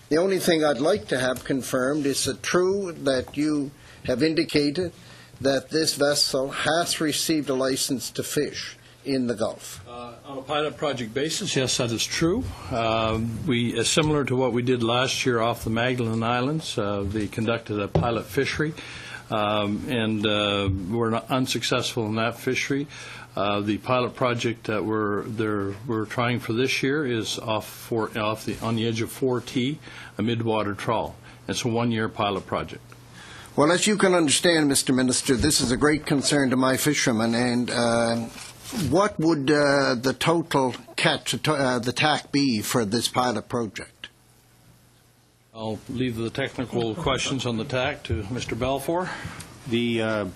The only thing I'd like to have confirmed is it true that you have indicated that this vessel has received a license to fish in the Gulf? On a pilot project basis, yes, that is true. Similar to what we did last year off the Magdalen Islands, we conducted a pilot fishery, and we're not unsuccessful in that fishery. The pilot project that we're trying for this year is on the edge of 4T, a midwater trawl. It's a one-year pilot project. Well, as you can understand, Mr. Minister, this is a great concern to my fishermen. And what would the total catch, the TAC, be for this pilot project? I'll leave the technical questions on the TAC to Mr. Balfour. The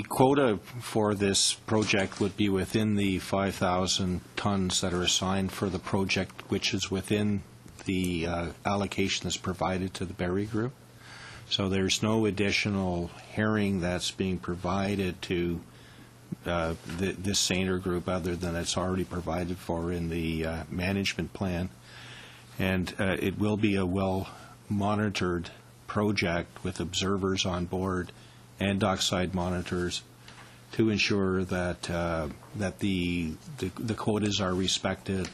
quota for this project would be within the 5,000 tons that are assigned for the project, which is within the allocation that's provided to the Berry Group. So there's no additional herring that's being provided to this Sainer Group other than it's already provided for in the management plan. And it will be a well-monitored project with observers on board and dockside monitors to ensure that the quotas are respected.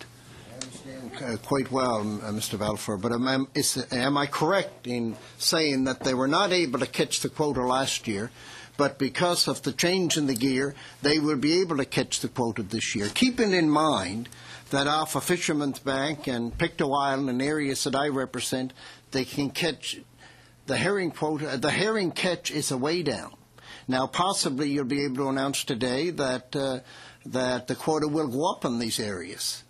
I understand quite well, Mr. Balfour, but am I correct in saying that they were not able to catch the quota last year, but because of the change in the gear, they will be able to catch the quota this year, keeping in mind that off of Fisherman's Bank and Pictou Island and areas that I represent, they can catch the herring quota. The herring catch is a way down. Now, possibly you'll be able to announce today that the quota will go up in these areas.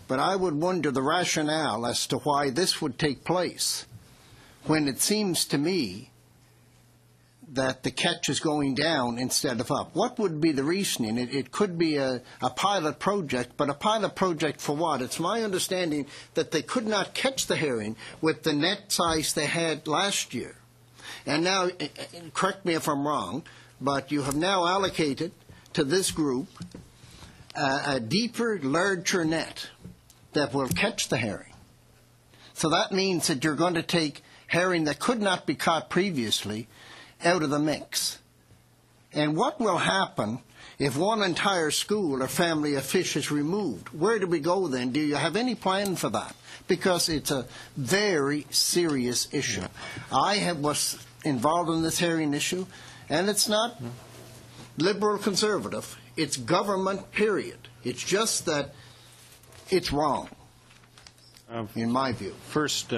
But I would wonder the rationale as to why this would take place when it seems to me that the catch is going down instead of up. What would be the reasoning? It could be a pilot project, but a pilot project for what? It's my understanding that they could not catch the herring with the net size they had last year. And now, correct me if I'm wrong, but you have now allocated to this group a deeper, larger net that will catch the herring. So that means that you're going to take herring that could not be caught previously out of the mix. And what will happen if one entire school or family of fish is removed? Where do we go then? Do you have any plan for that? Because it's a very serious issue. I was involved in this herring issue, and it's not liberal conservative. It's government, period. It's just that it's wrong, in my view. First,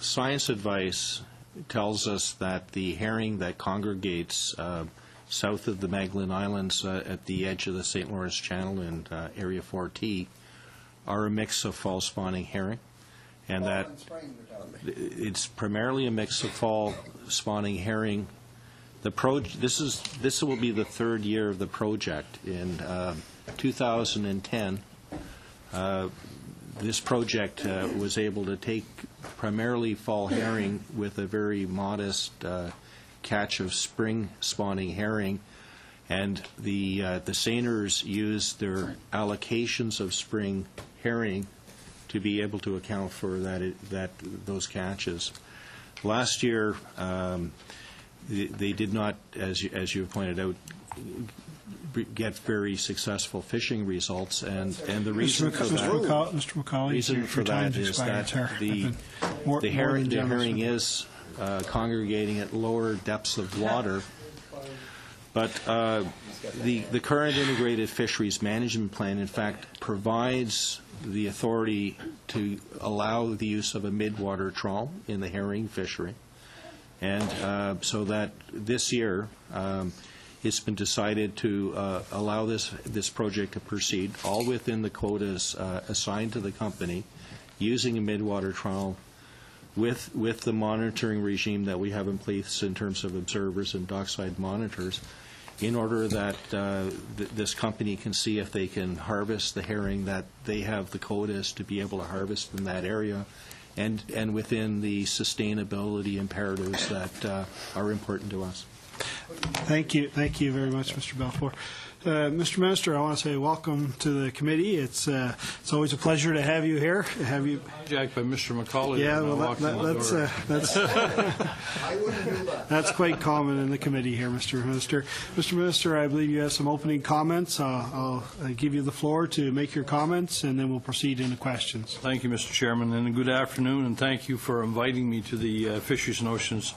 science advice tells us that the herring that congregates south of the Magdalen Islands at the edge of the St. Lawrence Channel and Area 4T are a mix of fall spawning herring, and that it's primarily a mix of fall spawning herring. This will be the third year of the project. In 2010, This project was able to take primarily fall herring with a very modest catch of spring spawning herring, and the seiners used their allocations of spring herring to be able to account for those catches. Last year, they did not, as you pointed out, get very successful fishing results, and the reason for that, Mr. McCauley, is that the herring is congregating at lower depths of water. But the current integrated fisheries management plan, in fact, provides the authority to allow the use of a midwater trawl in the herring fishery. And so that this year, it's been decided to allow this project to proceed, all within the quotas assigned to the company, using a midwater trawl with the monitoring regime that we have in place in terms of observers and dockside monitors, in order that this company can see if they can harvest the herring that they have the quotas to be able to harvest in that area, and within the sustainability imperatives that are important to us. Thank you very much, Mr. Belfour. Mr. Minister, I want to say welcome to the committee. It's always a pleasure to have you here. Jack by Mr. McCauley. Yeah, well, that's quite common in the committee here, Mr. Minister. Mr. Minister, I believe you have some opening comments. I'll give you the floor to make your comments, and then we'll proceed into questions. Thank you, Mr. Chairman, and good afternoon, and thank you for inviting me to the Fisheries and Oceans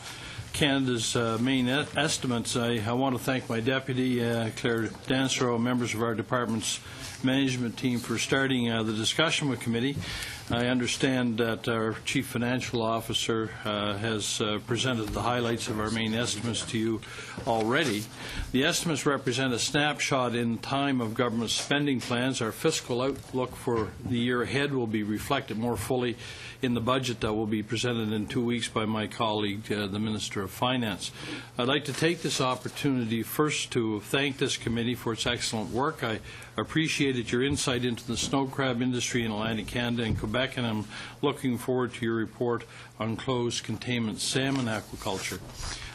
Canada's main estimates. I want to thank my deputy, Claire Dansero, members of our department's management team for starting the discussion with committee. I understand that our Chief Financial Officer has presented the highlights of our main estimates to you already. The estimates represent a snapshot in time of government spending plans. Our fiscal outlook for the year ahead will be reflected more fully in the budget that will be presented in 2 weeks by my colleague, the Minister of Finance. I'd like to take this opportunity first to thank this committee for its excellent work. I appreciated your insight into the snow crab industry in Atlantic Canada and Quebec, and I'm looking forward to your report on closed containment salmon aquaculture.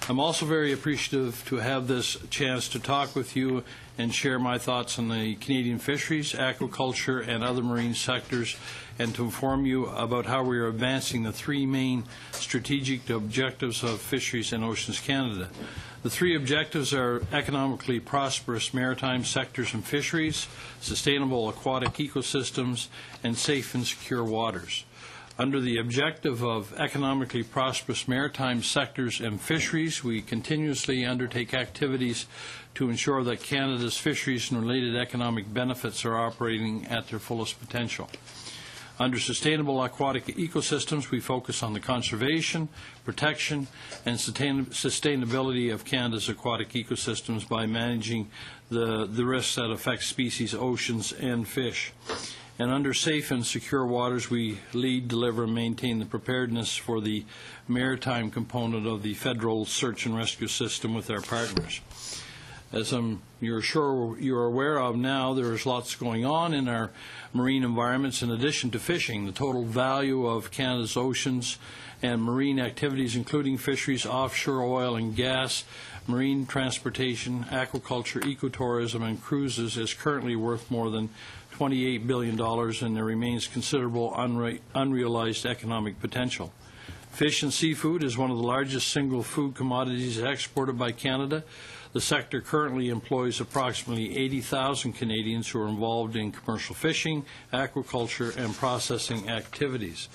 I'm also very appreciative to have this chance to talk with you and share my thoughts on the Canadian fisheries, aquaculture, and other marine sectors, and to inform you about how we are advancing the three main strategic objectives of Fisheries and Oceans Canada. The three objectives are economically prosperous maritime sectors and fisheries, sustainable aquatic ecosystems, and safe and secure waters. Under the objective of economically prosperous maritime sectors and fisheries, we continuously undertake activities to ensure that Canada's fisheries and related economic benefits are operating at their fullest potential. Under sustainable aquatic ecosystems, we focus on the conservation, protection, and sustainability of Canada's aquatic ecosystems by managing the risks that affect species, oceans, and fish. And under safe and secure waters, we lead, deliver, and maintain the preparedness for the maritime component of the federal search and rescue system with our partners. As you're sure you're aware of now, there is lots going on in our marine environments in addition to fishing. The total value of Canada's oceans and marine activities, including fisheries, offshore oil and gas, marine transportation, aquaculture, ecotourism, and cruises, is currently worth more than $28 billion, and there remains considerable unrealized economic potential. Fish and seafood is one of the largest single food commodities exported by Canada. The sector currently employs approximately 80,000 Canadians who are involved in commercial fishing, aquaculture, and processing activities.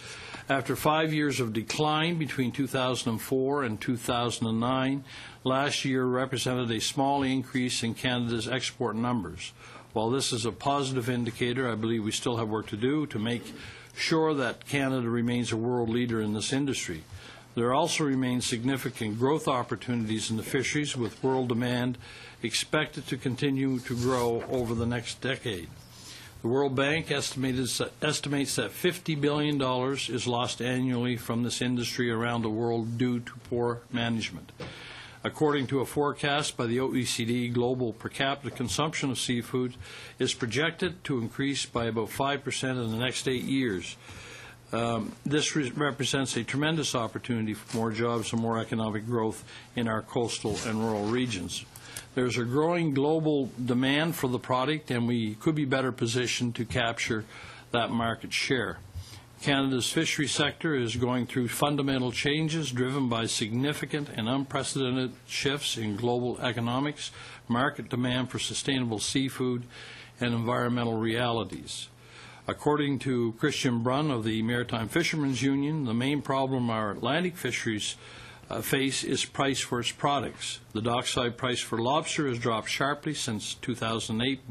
After 5 years of decline between 2004 and 2009, last year represented a small increase in Canada's export numbers. While this is a positive indicator, I believe we still have work to do to make sure that Canada remains a world leader in this industry. There also remain significant growth opportunities in the fisheries, with world demand expected to continue to grow over the next decade. The World Bank estimates that $50 billion is lost annually from this industry around the world due to poor management. According to a forecast by the OECD, global per capita consumption of seafood is projected to increase by about 5% in the next 8 years. This represents a tremendous opportunity for more jobs and more economic growth in our coastal and rural regions. There's a growing global demand for the product, and we could be better positioned to capture that market share. Canada's fishery sector is going through fundamental changes driven by significant and unprecedented shifts in global economics, market demand for sustainable seafood, and environmental realities. According to Christian Brunn of the Maritime Fishermen's Union, the main problem our Atlantic fisheries face is price for its products. The dockside price for lobster has dropped sharply since 2008,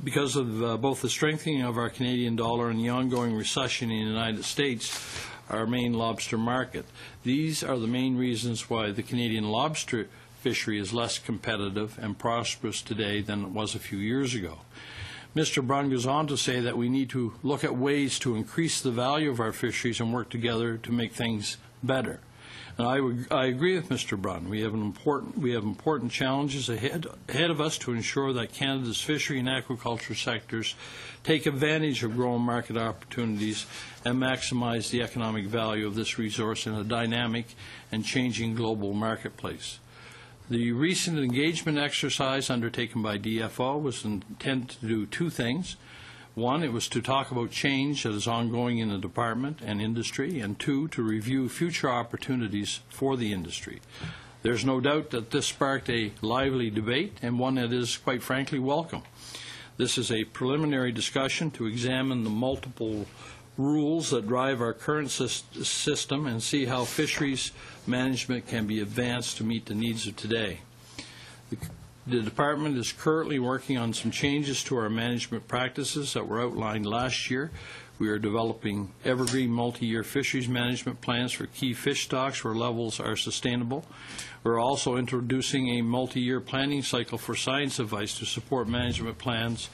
because of both the strengthening of our Canadian dollar and the ongoing recession in the United States, our main lobster market. These are the main reasons why the Canadian lobster fishery is less competitive and prosperous today than it was a few years ago. Mr. Brunn goes on to say that we need to look at ways to increase the value of our fisheries and work together to make things better. And I agree with Mr. Brunn. We have important challenges ahead of us to ensure that Canada's fishery and aquaculture sectors take advantage of growing market opportunities and maximize the economic value of this resource in a dynamic and changing global marketplace. The recent engagement exercise undertaken by DFO was intended to do two things. One, it was to talk about change that is ongoing in the department and industry, and two, to review future opportunities for the industry. There's no doubt that this sparked a lively debate, and one that is, quite frankly, welcome. This is a preliminary discussion to examine the multiple rules that drive our current system and see how fisheries management can be advanced to meet the needs of today. The department is currently working on some changes to our management practices that were outlined last year. We are developing evergreen multi-year fisheries management plans for key fish stocks where levels are sustainable. We're also introducing a multi-year planning cycle for science advice to support management plans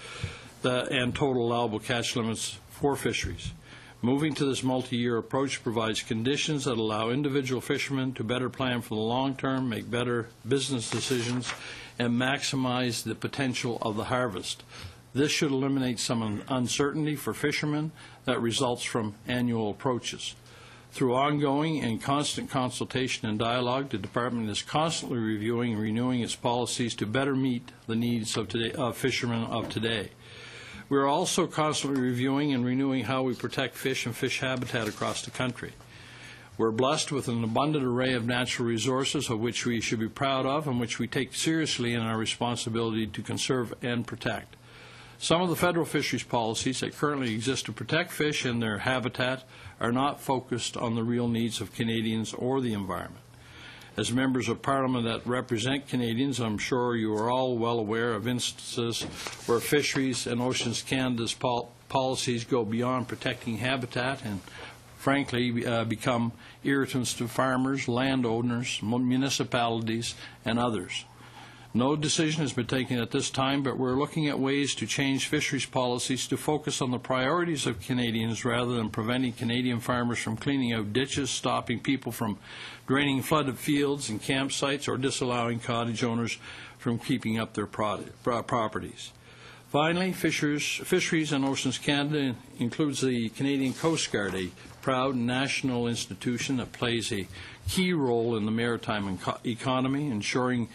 and total allowable catch limits for fisheries. Moving to this multi-year approach provides conditions that allow individual fishermen to better plan for the long term, make better business decisions, and maximize the potential of the harvest. This should eliminate some uncertainty for fishermen that results from annual approaches. Through ongoing and constant consultation and dialogue, the department is constantly reviewing and renewing its policies to better meet the needs of fishermen of today. We are also constantly reviewing and renewing how we protect fish and fish habitat across the country. We're blessed with an abundant array of natural resources of which we should be proud of and which we take seriously in our responsibility to conserve and protect. Some of the federal fisheries policies that currently exist to protect fish and their habitat are not focused on the real needs of Canadians or the environment. As members of Parliament that represent Canadians, I'm sure you are all well aware of instances where Fisheries and Oceans Canada's policies go beyond protecting habitat and, frankly, become irritants to farmers, landowners, municipalities, and others. No decision has been taken at this time, but we're looking at ways to change fisheries policies to focus on the priorities of Canadians rather than preventing Canadian farmers from cleaning out ditches, stopping people from draining flooded fields and campsites, or disallowing cottage owners from keeping up their properties. Finally, Fisheries and Oceans Canada includes the Canadian Coast Guard, a proud national institution that plays a key role in the maritime economy, ensuring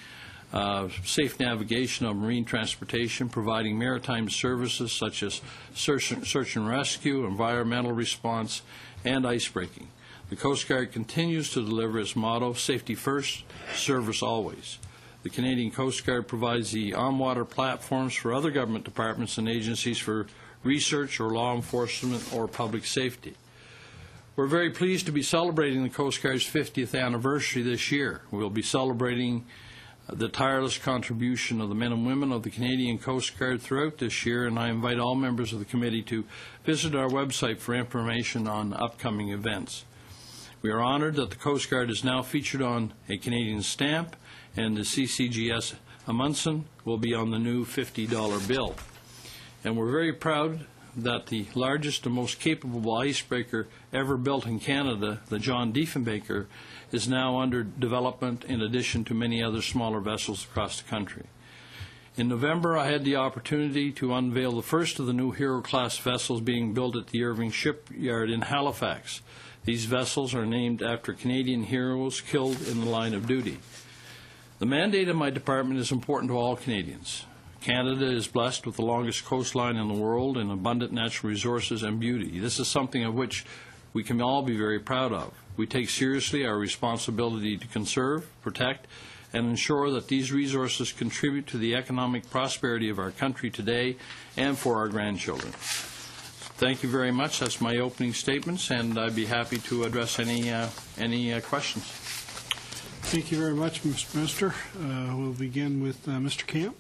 safe navigation of marine transportation, providing maritime services such as search and rescue, environmental response, and icebreaking. The Coast Guard continues to deliver its motto, safety first, service always. The Canadian Coast Guard provides the on-water platforms for other government departments and agencies for research or law enforcement or public safety. We're very pleased to be celebrating the Coast Guard's 50th anniversary this year. We'll be celebrating the tireless contribution of the men and women of the Canadian Coast Guard throughout this year, and I invite all members of the committee to visit our website for information on upcoming events. We are honored that the Coast Guard is now featured on a Canadian stamp, and the CCGS Amundsen will be on the new $50 bill. And we're very proud that the largest and most capable icebreaker ever built in Canada, the John Diefenbaker, is now under development in addition to many other smaller vessels across the country. In November, I had the opportunity to unveil the first of the new Hero-class vessels being built at the Irving Shipyard in Halifax. These vessels are named after Canadian heroes killed in the line of duty. The mandate of my department is important to all Canadians. Canada is blessed with the longest coastline in the world and abundant natural resources and beauty. This is something of which we can all be very proud of. We take seriously our responsibility to conserve, protect, and ensure that these resources contribute to the economic prosperity of our country today and for our grandchildren. Thank you very much. That's my opening statements, and I'd be happy to address any questions. Thank you very much, Mr. Minister. We'll begin with Mr. Camp.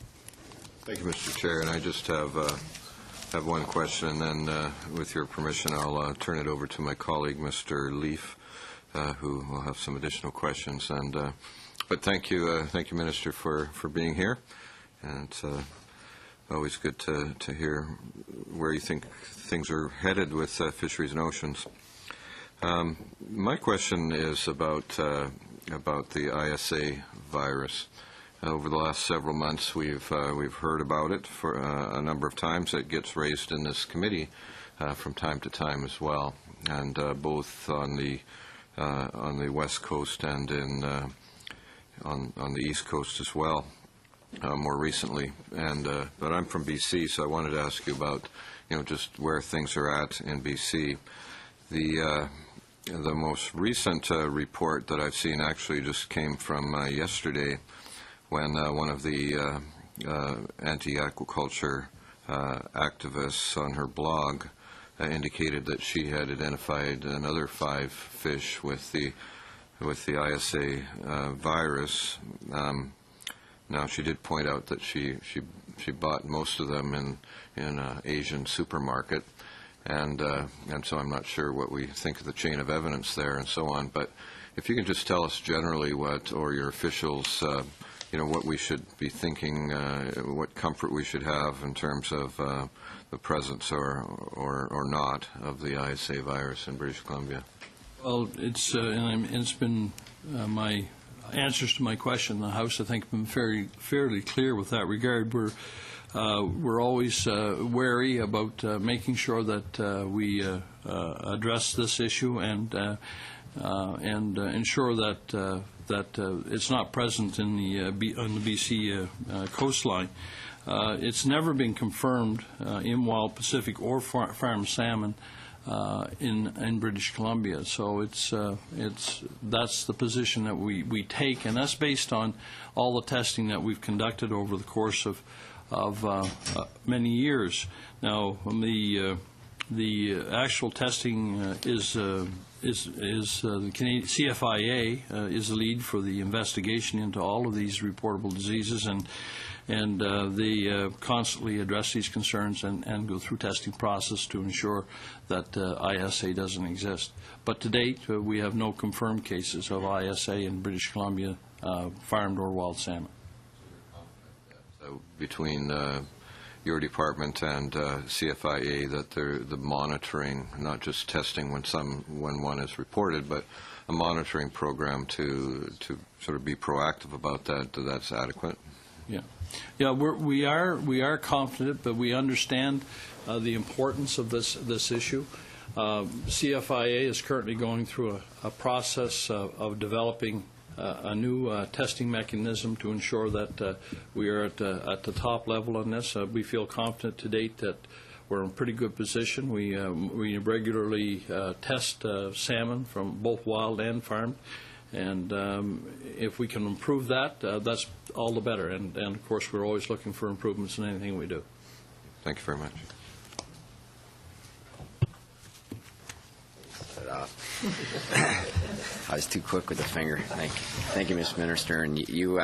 Thank you, Mr. Chair. And I just have one question, and then, with your permission, I'll turn it over to my colleague, Mr. Leaf, who will have some additional questions. But thank you, Minister, for being here. And it's always good to hear where you think things are headed with fisheries and oceans. My question is about the ISA virus. Over the last several months, we've heard about it for a number of times. It gets raised in this committee from time to time as well, and both on the West Coast and on the East Coast as well, more recently. But I'm from BC, so I wanted to ask you about just where things are at in BC. The most recent report that I've seen actually just came from yesterday, when one of the anti-aquaculture activists on her blog indicated that she had identified another 5 fish with the ISA virus. Now, she did point out that she bought most of them in an Asian supermarket, and so I'm not sure what we think of the chain of evidence there and so on. But if you can just tell us generally or your officials, what we should be thinking, what comfort we should have in terms of the presence or not of the ISA virus in British Columbia. Well, it's been my answers to my question. The House, I think, have been fairly clear with that regard. We're always wary about making sure that we address this issue and ensure that it's not present on the BC coastline. It's never been confirmed in wild Pacific or farmed salmon in British Columbia. So that's the position that we take, and that's based on all the testing that we've conducted over the course of many years. Now, the actual testing is the Canadian CFIA is the lead for the investigation into all of these reportable diseases, and they constantly address these concerns and go through testing process to ensure that ISA doesn't exist. But to date, we have no confirmed cases of ISA in British Columbia, farmed or wild salmon. So between your department and CFIA, that the monitoring, not just testing when one is reported, but a monitoring program to sort of be proactive about that's adequate? Yeah, we are confident, but we understand the importance of this issue. CFIA is currently going through a process of developing a new testing mechanism to ensure that we are at the top level on this. We feel confident to date that we're in a pretty good position. We regularly test salmon from both wild and farmed. And if we can improve that, that's all the better. And of course, we're always looking for improvements in anything we do. Thank you very much. I was too quick with the finger. Thank you, Mr. Minister. And you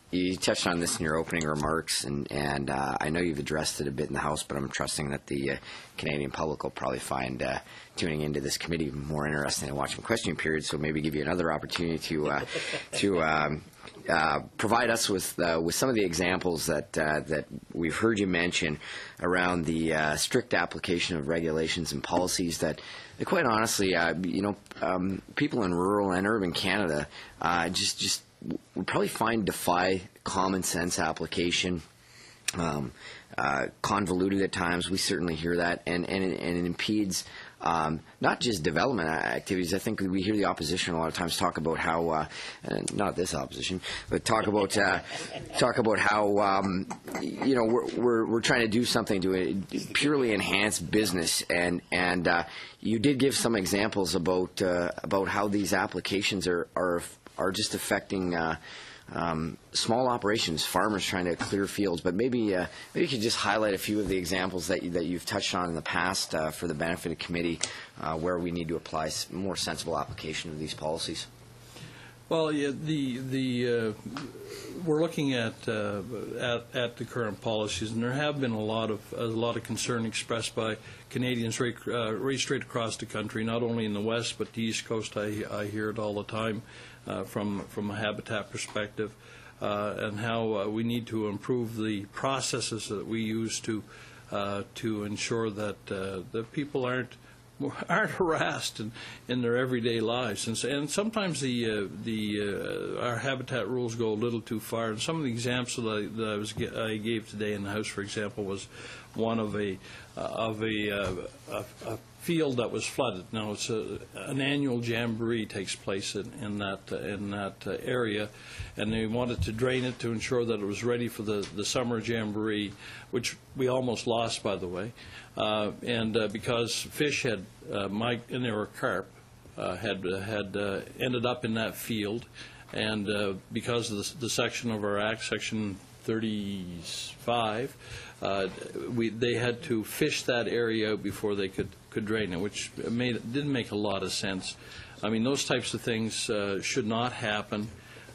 You touched on this in your opening remarks, and I know you've addressed it a bit in the House, but I'm trusting that the Canadian public will probably find tuning into this committee more interesting than watching question period, so maybe give you another opportunity to provide us with some of the examples that we've heard you mention around the strict application of regulations and policies that quite honestly, people in rural and urban Canada just would probably defy common sense application, convoluted at times. We certainly hear that, and it impedes not just development activities. I think we hear the opposition a lot of times talk about how, not this opposition, but talk about how we're trying to do something to purely enhance business, and you did give some examples about how these applications are just affecting small operations, farmers trying to clear fields. But maybe you could just highlight a few of the examples that you've touched on in the past for the benefit of committee, where we need to apply more sensible application of these policies. Well, yeah, we're looking at the current policies, and there have been a lot of concern expressed by Canadians right straight across the country, not only in the West but the East Coast. I hear it all the time from a habitat perspective, and how we need to improve the processes that we use to ensure that the people aren't harassed in their everyday lives, and sometimes our habitat rules go a little too far. And some of the examples that I gave today in the House, for example, was one of a field that was flooded. Now, it's an annual jamboree takes place in that area, and they wanted to drain it to ensure that it was ready for the summer jamboree, which we almost lost, by the way. And because fish had, and there were carp, had ended up in that field, and because of the section of our Act, Section 35, they had to fish that area out before they could drain it, which didn't make a lot of sense. I mean, those types of things should not happen.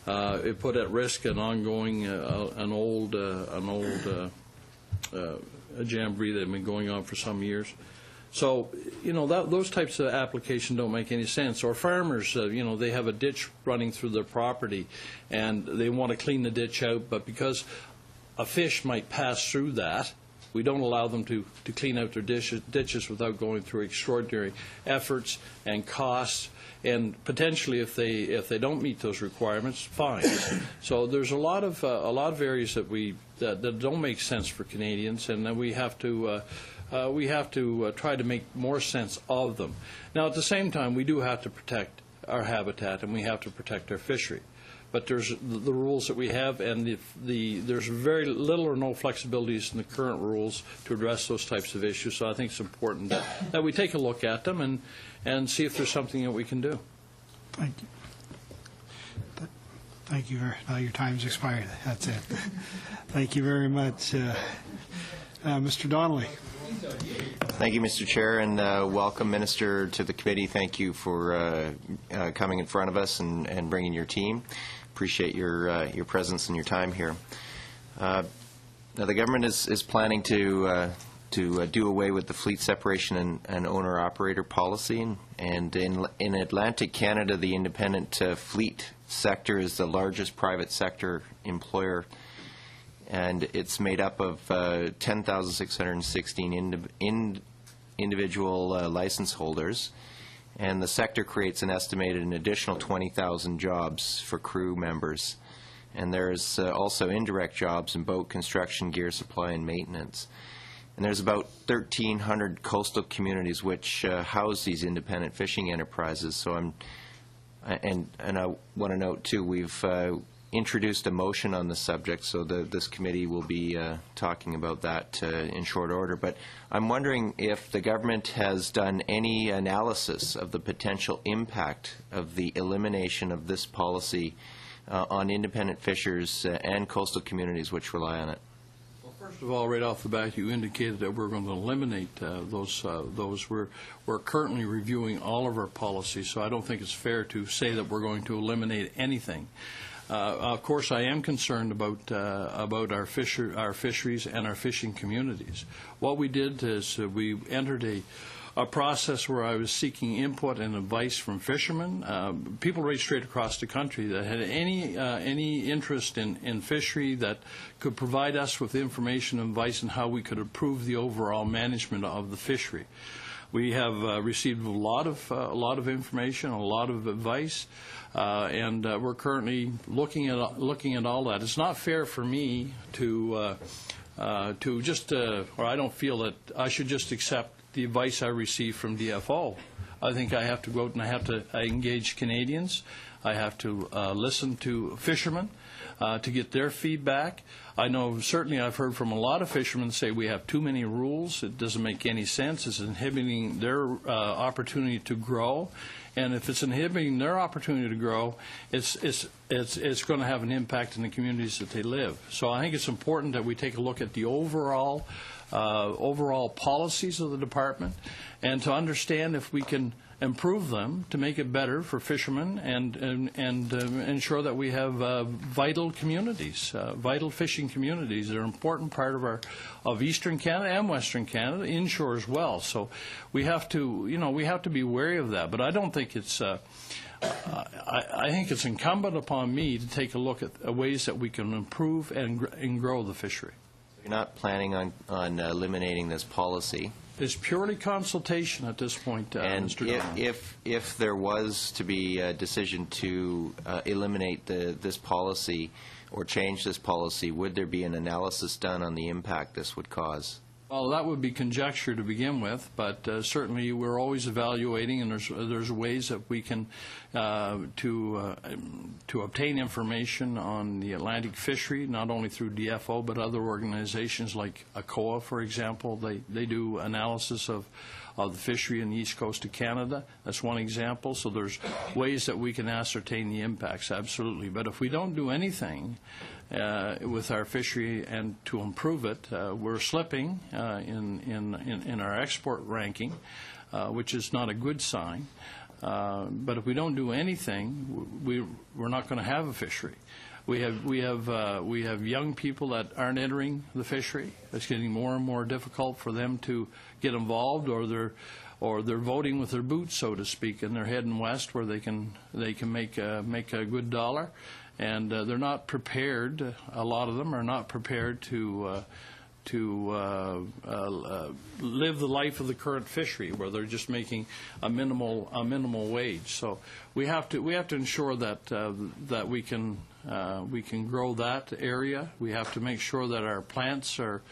It put at risk an ongoing, an old jamboree that had been going on for some years. So, those types of applications don't make any sense. Or farmers, they have a ditch running through their property, and they want to clean the ditch out, but because a fish might pass through that, we don't allow them to clean out their ditches without going through extraordinary efforts and costs, and potentially, if they don't meet those requirements, fines. So there's a lot of areas that don't make sense for Canadians, and that we have to try to make more sense of them. Now, at the same time, we do have to protect our habitat, and we have to protect our fishery. But there's the rules that we have, and there's very little or no flexibilities in the current rules to address those types of issues. So I think it's important that we take a look at them and see if there's something that we can do. Thank you. Thank you. Now your time's expired. That's it. Thank you very much. Mr. Donnelly. Thank you, Mr. Chair, and welcome, Minister, to the committee. Thank you for coming in front of us and bringing your team. Appreciate your presence and your time here. Now, the government is planning to do away with the fleet separation and owner-operator policy, and in Atlantic Canada, the independent fleet sector is the largest private sector employer, and it's made up of 10,616 individual license holders, and the sector creates an estimated additional 20,000 jobs for crew members. And there's also indirect jobs in boat construction, gear supply, and maintenance. And there's about 1,300 coastal communities which house these independent fishing enterprises. So I want to note too, we've introduced a motion on the subject, so this committee will be talking about that in short order. But I'm wondering if the government has done any analysis of the potential impact of the elimination of this policy on independent fishers and coastal communities which rely on it. Well, first of all, right off the bat, you indicated that we're going to eliminate those. We're currently reviewing all of our policies, so I don't think it's fair to say that we're going to eliminate anything. Of course, I am concerned about our fisheries and our fishing communities. What we did is we entered a process where I was seeking input and advice from fishermen, people right straight across the country that had any interest in fishery that could provide us with information and advice on how we could improve the overall management of the fishery. We have received a lot of information, a lot of advice, and we're currently looking at all that. It's not fair for me to just, or I don't feel that I should just accept the advice I receive from DFO. I think I have to go out and I have to engage Canadians. I have to listen to fishermen to get their feedback. I know certainly I've heard from a lot of fishermen say we have too many rules. It doesn't make any sense. It's inhibiting their opportunity to grow. And if it's inhibiting their opportunity to grow, it's going to have an impact in the communities that they live. So I think it's important that we take a look at the overall policies of the department and to understand if we can improve them to make it better for fishermen and ensure that we have vital communities, vital fishing communities that are an important part of Eastern Canada and Western Canada, inshore as well. So we have to be wary of that. But I don't think it's I think it's incumbent upon me to take a look at ways that we can improve and grow the fishery. You're not planning on eliminating this policy? It's purely consultation at this point, and Mr. Donald. If there was to be a decision to eliminate this policy or change this policy, would there be an analysis done on the impact this would cause? Well, that would be conjecture to begin with, but certainly we're always evaluating, and there's ways that we can to obtain information on the Atlantic fishery, not only through DFO but other organizations like ACOA, for example. They do analysis of the fishery in the east coast of Canada. That's one example. So there's ways that we can ascertain the impacts, absolutely. But if we don't do anything with our fishery and to improve it, we're slipping in our export ranking, which is not a good sign. But if we don't do anything, we're not going to have a fishery. We have young people that aren't entering the fishery. It's getting more and more difficult for them to get involved, or they're voting with their boots, so to speak, and they're heading west where they can make a good dollar, and they're not prepared. A lot of them are not prepared to live the life of the current fishery, where they're just making a minimal wage. So we have to ensure that we can grow that area. We have to make sure that our plants are.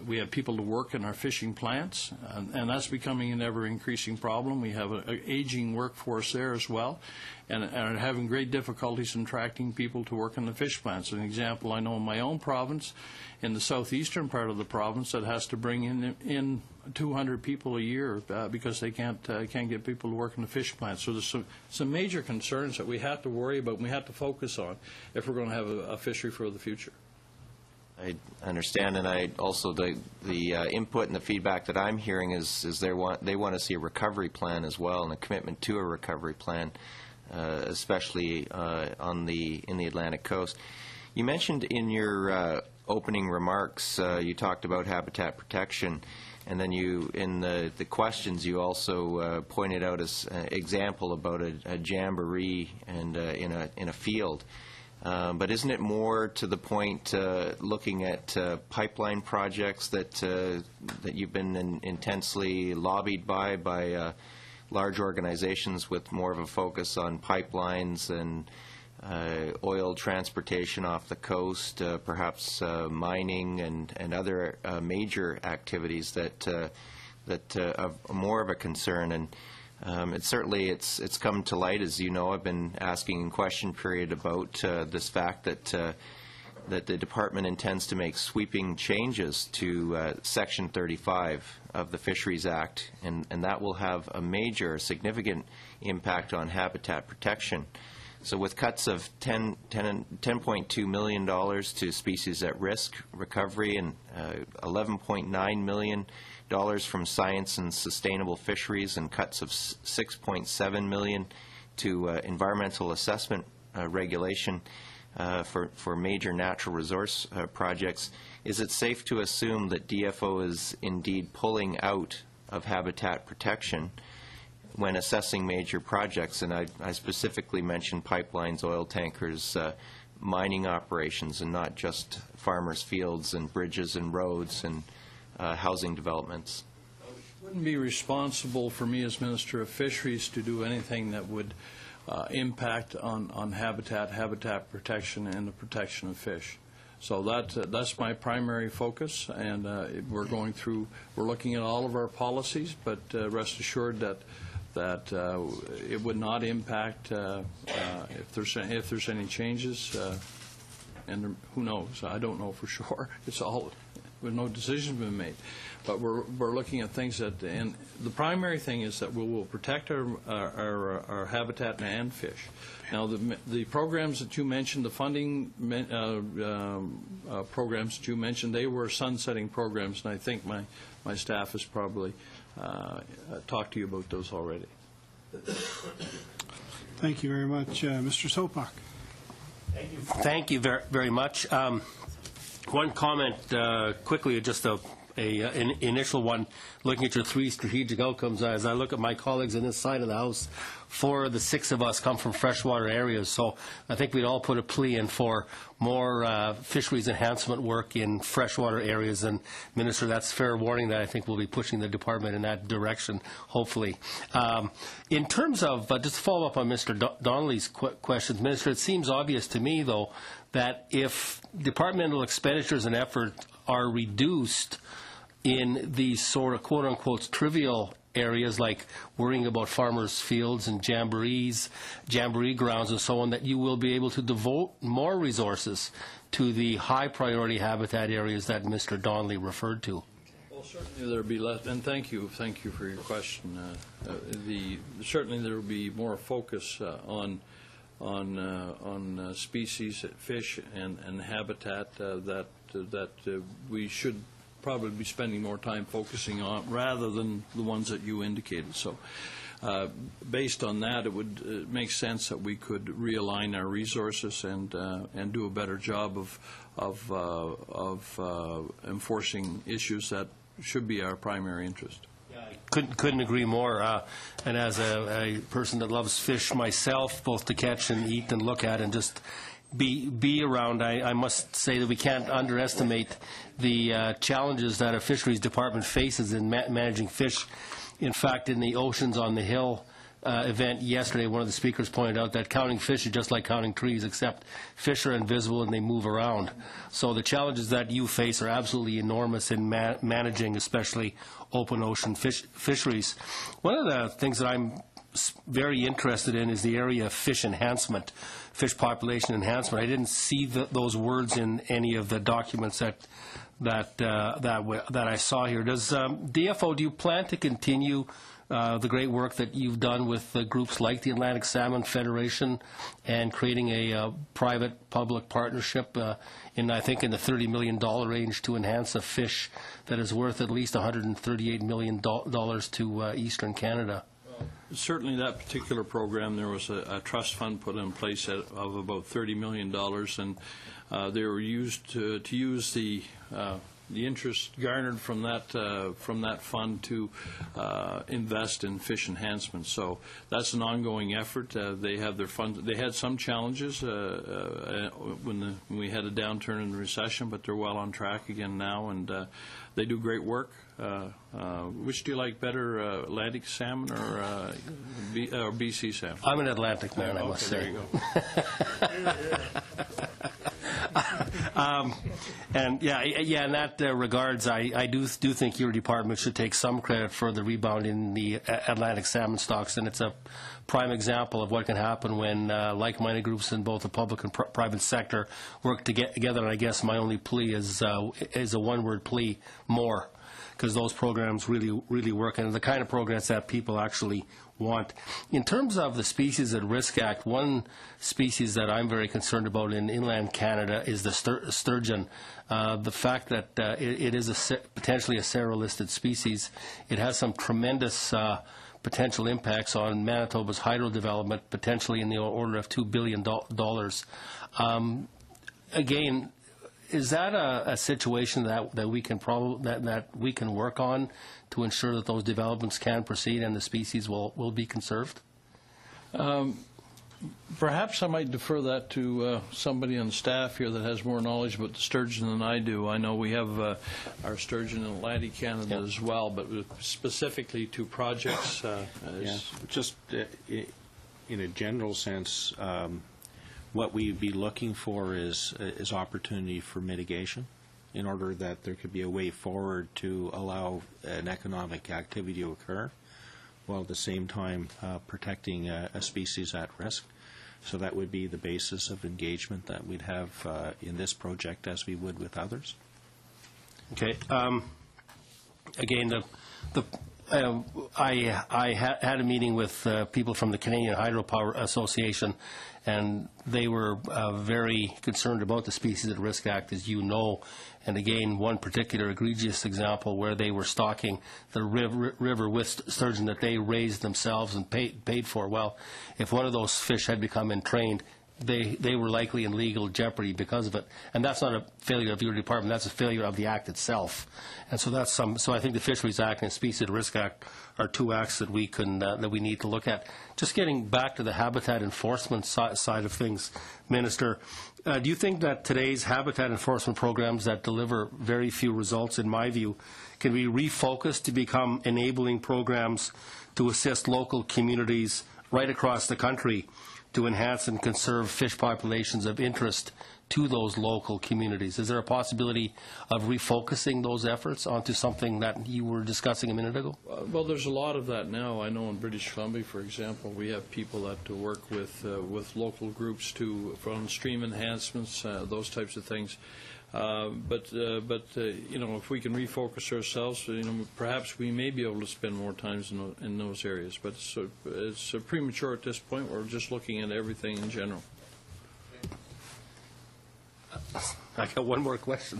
We have people to work in our fishing plants, and that's becoming an ever-increasing problem. We have an aging workforce there as well, and are having great difficulties in attracting people to work in the fish plants. An example I know in my own province, in the southeastern part of the province, that has to bring in 200 people a year because they can't get people to work in the fish plants. So there's some major concerns that we have to worry about and we have to focus on if we're going to have a fishery for the future. I understand, and I also the input and the feedback that I'm hearing is they want to see a recovery plan as well, and a commitment to a recovery plan, especially in the Atlantic coast. You mentioned in your opening remarks, you talked about habitat protection, and then in the questions you also pointed out as an example about a jamboree and in a field. But isn't it more to the point looking at pipeline projects that you've been intensely lobbied by large organizations with more of a focus on pipelines and oil transportation off the coast, perhaps mining and other major activities that are more of a concern? And it's come to light, as you know. I've been asking in question period about this fact that the department intends to make sweeping changes to Section 35 of the Fisheries Act, and that will have a major, significant impact on habitat protection. So with cuts of $10.2 million to species at risk recovery and $11.9 million from science and sustainable fisheries, and cuts of $6.7 million to environmental assessment regulation for major natural resource projects, is it safe to assume that DFO is indeed pulling out of habitat protection when assessing major projects? And I specifically mentioned pipelines, oil tankers, mining operations, and not just farmers' fields and bridges and roads and housing developments. It wouldn't be responsible for me as Minister of Fisheries to do anything that would impact on habitat protection and the protection of fish. So that's my primary focus, and we're looking at all of our policies, but rest assured that it would not impact if there's any changes, and who knows? I don't know for sure. It's all with no decision been made, but we're looking at things that, and the primary thing is that we will protect our habitat and fish. Now, the programs that you mentioned, the funding programs that you mentioned, they were sunsetting programs, and I think my staff has probably talked to you about those already. Thank you very much. Mr. Sopak. Thank you very, very much. One comment quickly, just an initial one, looking at your three strategic outcomes. As I look at my colleagues on this side of the House, 4 of the 6 of us come from freshwater areas, so I think we'd all put a plea in for more fisheries enhancement work in freshwater areas. And, Minister, that's fair warning that I think we'll be pushing the department in that direction, hopefully. In terms of, just to follow up on Mr. Donnelly's questions, Minister, it seems obvious to me, though, that if departmental expenditures and effort are reduced in these sort of quote-unquote trivial areas like worrying about farmers' fields and jamboree grounds and so on, that you will be able to devote more resources to the high-priority habitat areas that Mr. Donnelly referred to. Well, certainly there will be less, and thank you for your question. Certainly there will be more focus on species, fish, and habitat that we should probably be spending more time focusing on rather than the ones that you indicated. So based on that, it would make sense that we could realign our resources and do a better job of enforcing issues that should be our primary interest. Couldn't agree more. And as a person that loves fish myself, both to catch and eat and look at and just be around, I must say that we can't underestimate the challenges that a fisheries department faces in managing fish. In fact, in the Oceans on the Hill event yesterday, one of the speakers pointed out that counting fish is just like counting trees, except fish are invisible and they move around. So the challenges that you face are absolutely enormous in managing especially open ocean fisheries. One of the things that I'm very interested in is the area of fish enhancement, fish population enhancement. I didn't see those words in any of the documents that I saw here. Does DFO, do you plan to continue the great work that you've done with groups like the Atlantic Salmon Federation and creating a private-public partnership I think in the $30 million range to enhance a fish that is worth at least $138 million to Eastern Canada? Certainly that particular program, there was a trust fund put in place of about $30 million, and they were used to use the interest garnered from that fund to invest in fish enhancement. So that's an ongoing effort. They have their funds. They had some challenges when we had a downturn in the recession, but they're well on track again now, and they do great work. Which do you like better, Atlantic salmon or BC salmon? I'm an Atlantic man, I must say. There you go. And in that regards, I do think your department should take some credit for the rebound in the Atlantic salmon stocks, and it's a prime example of what can happen when like-minded groups in both the public and private sector work together. And I guess my only plea is a one-word plea: more, because those programs really work, and the kind of programs that people actually want. In terms of the Species at Risk Act, one species that I'm very concerned about in inland Canada is the sturgeon. The fact that it is potentially a SARA-listed species, it has some tremendous potential impacts on Manitoba's hydro development, potentially in the order of $2 billion. Again, is that a situation that we can that we can work on to ensure that those developments can proceed and the species will be conserved? Perhaps I might defer that to somebody on staff here that has more knowledge about the sturgeon than I do. I know we have our sturgeon in Atlantic Canada as well, but specifically to projects. Just in a general sense, what we'd be looking for is opportunity for mitigation in order that there could be a way forward to allow an economic activity to occur, while at the same time protecting a species at risk. So that would be the basis of engagement that we'd have in this project as we would with others. Okay. Again, I had a meeting with people from the Canadian Hydropower Association, and they were very concerned about the Species at Risk Act, as you know. And again, one particular egregious example where they were stocking the river with sturgeon that they raised themselves and paid for. Well, if one of those fish had become entrained, they were likely in legal jeopardy because of it. And that's not a failure of your department, that's a failure of the Act itself. And so that's so I think the Fisheries Act and Species at Risk Act are two acts that we can that we need to look at. Just getting back to the habitat enforcement side of things, Minister, do you think that today's habitat enforcement programs that deliver very few results, in my view, can be refocused to become enabling programs to assist local communities right across the country to enhance and conserve fish populations of interest to those local communities? Is there a possibility of refocusing those efforts onto something that you were discussing a minute ago? Well, there's a lot of that now. I know in British Columbia, for example, we have people that work with local groups on stream enhancements, those types of things. But you know, if we can refocus ourselves, you know, perhaps we may be able to spend more time in those areas. But it's premature at this point. We're just looking at everything in general. I got one more question.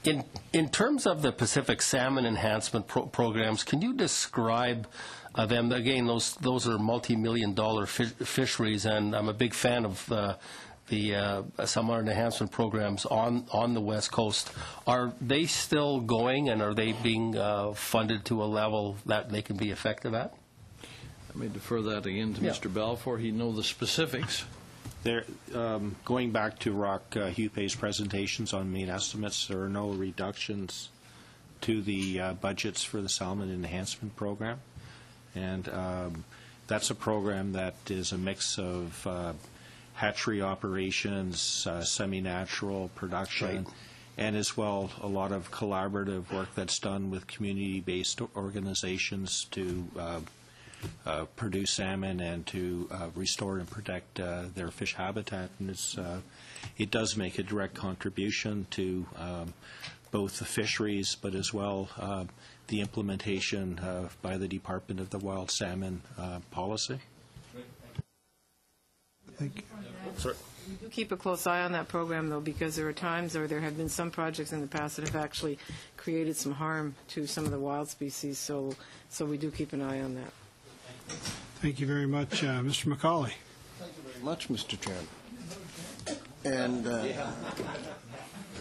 In terms of the Pacific salmon enhancement programs, can you describe them? Again, those are multi-million-dollar fisheries, and I'm a big fan of the salmon enhancement programs on the West Coast. Are they still going, and are they being funded to a level that they can be effective at? I may defer that again to Mr. Balfour. He knows the specifics. There, going back to Rock Hupé's presentations on main estimates, there are no reductions to the budgets for the Salmon Enhancement Program. And that's a program that is a mix of hatchery operations, semi-natural production, and as well a lot of collaborative work that's done with community-based organizations to produce salmon and to restore and protect their fish habitat. And it does make a direct contribution to both the fisheries, but as well the implementation by the Department of the Wild Salmon policy. Thank you. We do keep a close eye on that program, though, because there are times, or there have been some projects in the past that have actually created some harm to some of the wild species. So we do keep an eye on that. Thank you very much, Mr. McCauley. Thank you very much, Mr. Chairman. And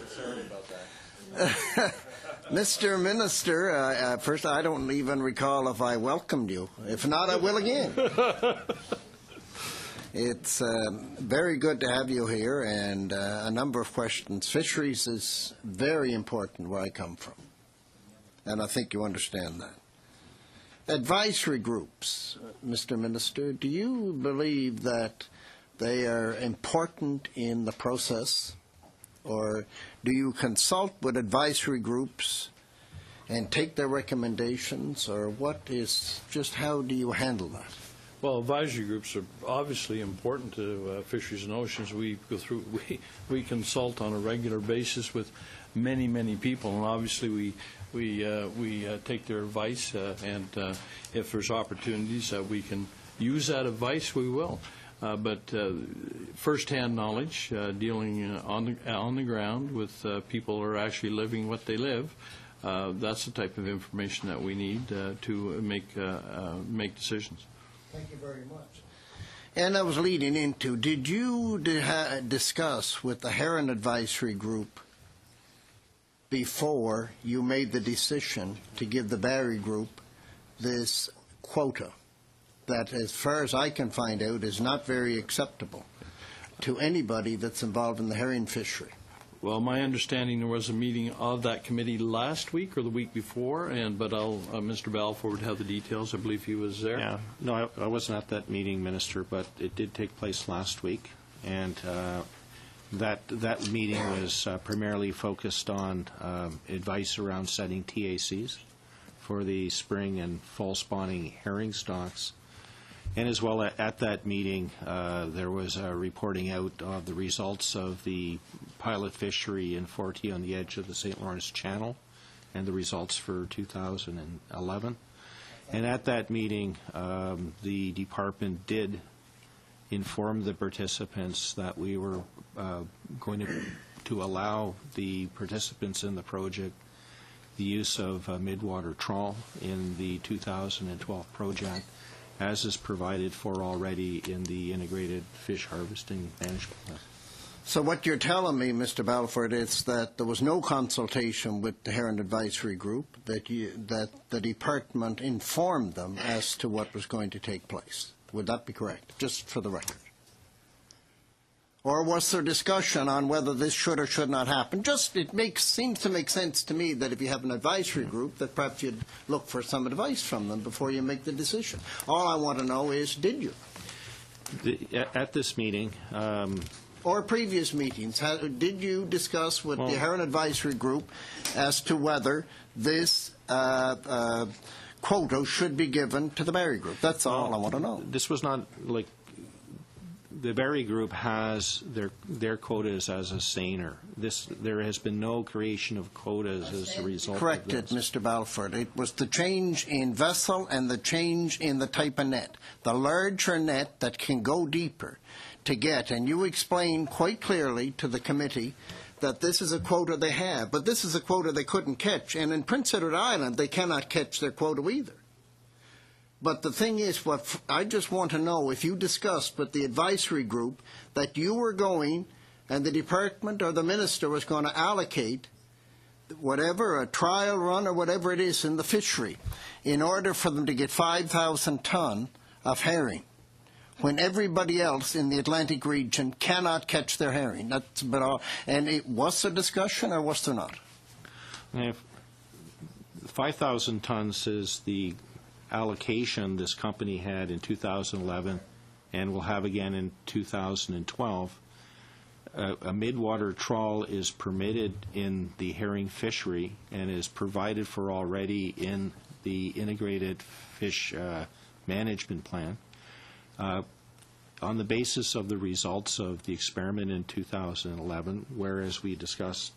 sorry about that. Mr. Minister, first, I don't even recall if I welcomed you. If not, I will again. It's very good to have you here, and a number of questions. Fisheries is very important where I come from, and I think you understand that. Advisory groups, Mr. Minister, do you believe that they are important in the process, or do you consult with advisory groups and take their recommendations, or how do you handle that? Well, advisory groups are obviously important to Fisheries and Oceans. We go through, we consult on a regular basis with many people, and obviously we take their advice, and if there's opportunities that we can use that advice, we will. But first-hand knowledge, dealing on the ground with people who are actually living what they live, That's the type of information that we need to make decisions. Thank you very much. And I was leading into, did you discuss with the Heron Advisory Group before you made the decision to give the Barry Group this quota that, as far as I can find out, is not very acceptable to anybody that's involved in the herring fishery? Well, my understanding, there was a meeting of that committee last week or the week before, but Mr. Balfour would have the details. I believe he was there. Yeah, no, I wasn't at that meeting, Minister, but it did take place last week, and that meeting was primarily focused on advice around setting TACs for the spring and fall spawning herring stocks. And as well, at that meeting, there was a reporting out of the results of the pilot fishery in Forty on the edge of the St. Lawrence Channel and the results for 2011. And at that meeting, the department did inform the participants that we were going to allow the participants in the project the use of midwater trawl in the 2012 project, as is provided for already in the Integrated Fish Harvesting Management Plan. So what you're telling me, Mr. Balfour, is that there was no consultation with the Heron Advisory Group, that the department informed them as to what was going to take place. Would that be correct, just for the record? Or was there discussion on whether this should or should not happen? Seems to make sense to me that if you have an advisory group, that perhaps you'd look for some advice from them before you make the decision. All I want to know is, did you? At this meeting, or previous meetings, did you discuss with the Heron Advisory Group as to whether this quota should be given to the Barry Group? That's all I want to know. This was not like the Barry Group has their quotas as a seiner. There has been no creation of quotas as a result of this. Corrected, Mr. Balfour. It was the change in vessel and the change in the type of net. The larger net that can go deeper to get, and you explained quite clearly to the committee that this is a quota they have, but this is a quota they couldn't catch, and in Prince Edward Island they cannot catch their quota either. But the thing is, what I just want to know, if you discussed with the advisory group that you were going and the department or the minister was going to allocate whatever, a trial run or whatever it is in the fishery, in order for them to get 5,000 ton of herring, when everybody else in the Atlantic region cannot catch their herring. That's about all. And was there discussion or was there not? 5,000 tons is the allocation this company had in 2011 and will have again in 2012. A midwater trawl is permitted in the herring fishery and is provided for already in the Integrated Fish Management Plan. On the basis of the results of the experiment in 2011, whereas we discussed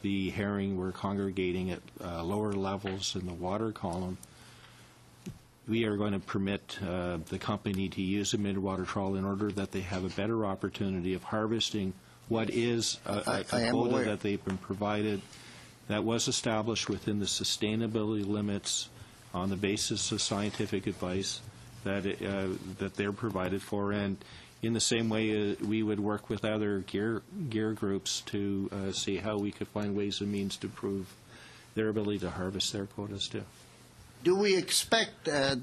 the herring were congregating at lower levels in the water column, we are going to permit the company to use a midwater trawl in order that they have a better opportunity of harvesting what is a quota that they've been provided that was established within the sustainability limits on the basis of scientific advice that they're provided for. And in the same way, we would work with other gear groups to see how we could find ways and means to improve their ability to harvest their quotas too. Do we expect that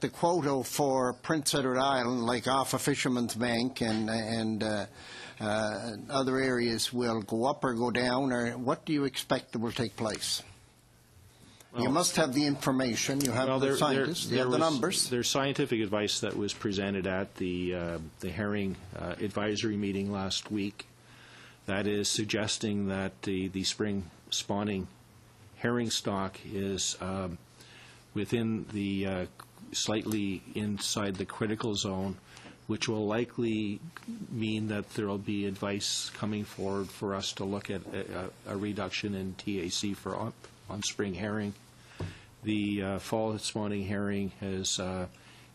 the quota for Prince Edward Island, like off of Fisherman's Bank and other areas, will go up or go down, or what do you expect that will take place? Well, you must have the information. You have the scientists. You have the numbers. There's scientific advice that was presented at the herring advisory meeting last week that is suggesting that the spring spawning herring stock is within the slightly inside the critical zone, which will likely mean that there will be advice coming forward for us to look at a reduction in TAC for on spring herring. The fall spawning herring has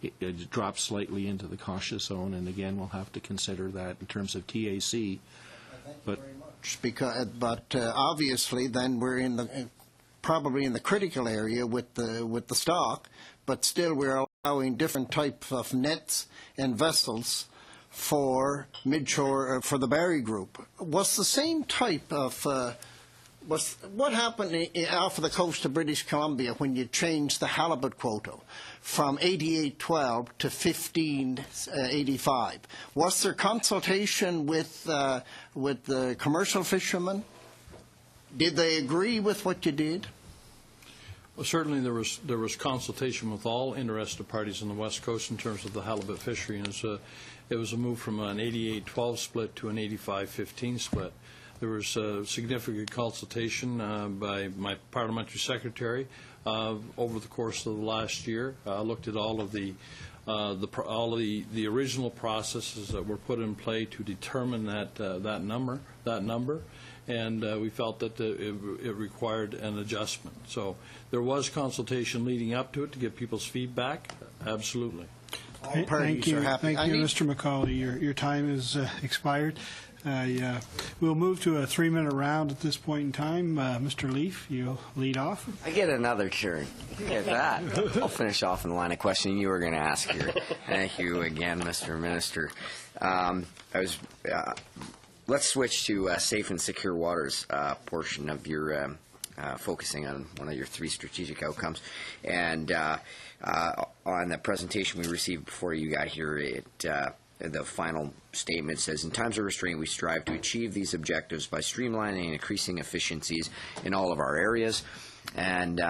it dropped slightly into the cautious zone, and again we'll have to consider that in terms of TAC. But obviously then we're in the probably in the critical area with the stock, but still we're allowing different types of nets and vessels for midshore for the Barry Group. Was the same type of what happened off of the coast of British Columbia when you changed the halibut quota from 88.12 to 15.85? Was there consultation with the commercial fishermen? Did they agree with what you did? Well, certainly there was consultation with all interested parties on the West Coast in terms of the halibut fishery, and it was a move from an 88-12 split to an 85-15 split. There was significant consultation by my parliamentary secretary over the course of the last year. Looked at all of the original processes that were put in play to determine that number, and we felt that it required an adjustment. So there was consultation leading up to it to get people's feedback. Absolutely. Thank you, Mr. McCauley. Your time has expired. We'll move to a 3-minute round at this point in time. Mr. Leaf, you'll lead off. I get another turn. Look at that. I'll finish off in the line of questioning you were going to ask here. Thank you again, Mr. Minister. Let's switch to safe and secure waters portion of your focusing on one of your 3 strategic outcomes. And on the presentation we received before you got here, the final statement says, in times of restraint, we strive to achieve these objectives by streamlining and increasing efficiencies in all of our areas. And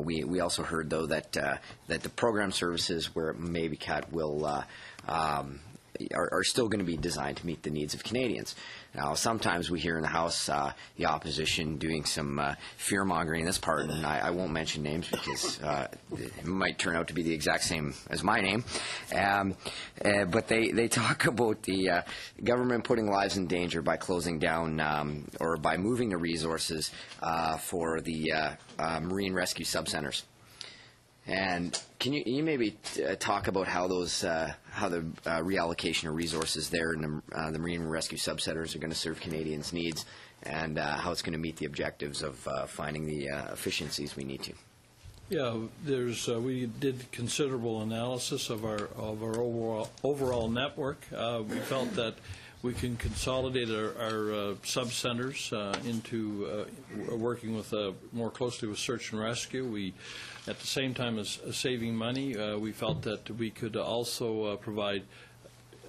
we also heard, though, that the program services where it may be cut will are still going to be designed to meet the needs of Canadians. Now, sometimes we hear in the House the opposition doing some fear-mongering in this part, and I won't mention names because it might turn out to be the exact same as my name. But they talk about the government putting lives in danger by closing down or by moving the resources for the marine rescue subcenters. And can you maybe talk about how those how the reallocation of resources there in the marine rescue subcenters are going to serve Canadians' needs, and how it's going to meet the objectives of finding the efficiencies we need to? Yeah, we did considerable analysis of our overall network. We felt that we can consolidate our sub-centers into working with more closely with search and rescue. We, at the same time as saving money, we felt that we could also provide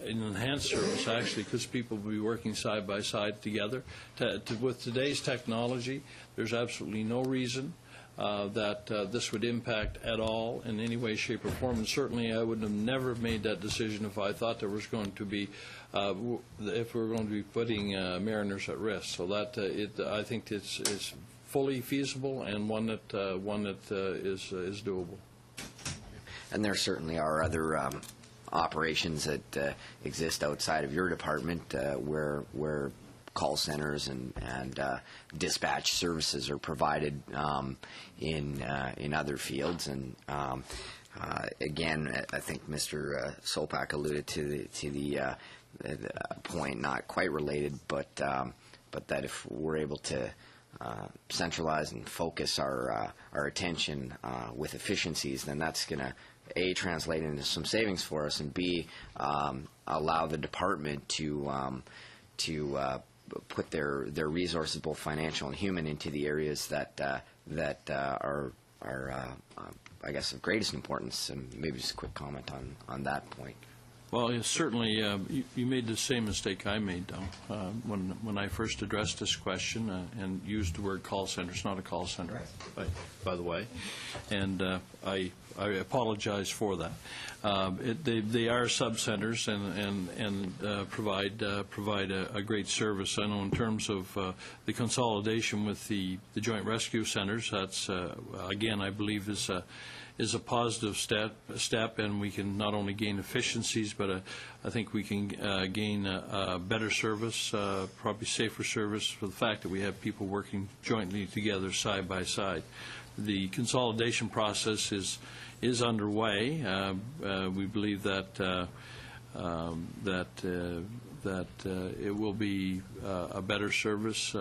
an enhanced service, actually, because people will be working side by side together. With today's technology, there's absolutely no reason that this would impact at all in any way, shape, or form. And certainly I would have never made that decision if I thought there was going to be, if we were going to be putting mariners at risk. So that I think it's fully feasible and one that is doable. And there certainly are other operations that exist outside of your department where call centers and dispatch services are provided in other fields. And again, I think Mr. Solpak alluded to the point, not quite related, but that if we're able to centralize and focus our attention with efficiencies, then that's going to A, translate into some savings for us, and B, allow the department to put their resources, both financial and human, into the areas that are I guess of greatest importance. And maybe just a quick comment on that point. Well, certainly, you made the same mistake I made, though, when I first addressed this question and used the word call center. It's not a call center, by the way, and I apologize for that. They are sub-centers and provide a great service. I know in terms of the consolidation with the joint rescue centers, that's again, I believe is a positive step, and we can not only gain efficiencies, but I think we can gain a better service, probably safer service, for the fact that we have people working jointly together side by side. The consolidation process is underway. We believe that it will be a better service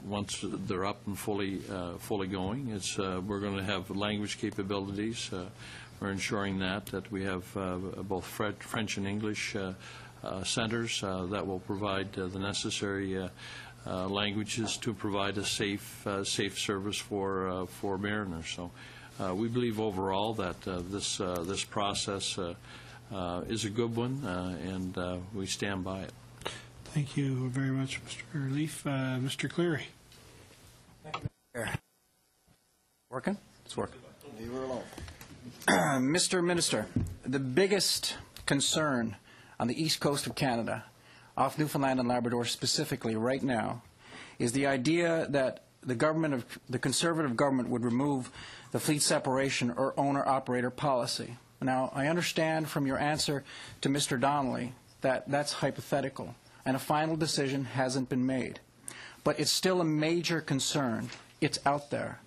once they're up and fully going. We're going to have language capabilities. We're ensuring that we have both French and English centers that will provide the necessary languages to provide a safe service for mariners. So we believe overall that this process is a good one, and we stand by it. Thank you very much, Mr. Leaf. Mr. Cleary. Working? It's working. Leave her alone. Mr. Minister, the biggest concern on the east coast of Canada, off Newfoundland and Labrador specifically right now, is the idea that the Conservative government would remove the fleet separation or owner-operator policy. Now, I understand from your answer to Mr. Donnelly that that's hypothetical, and a final decision hasn't been made. But it's still a major concern. It's out there.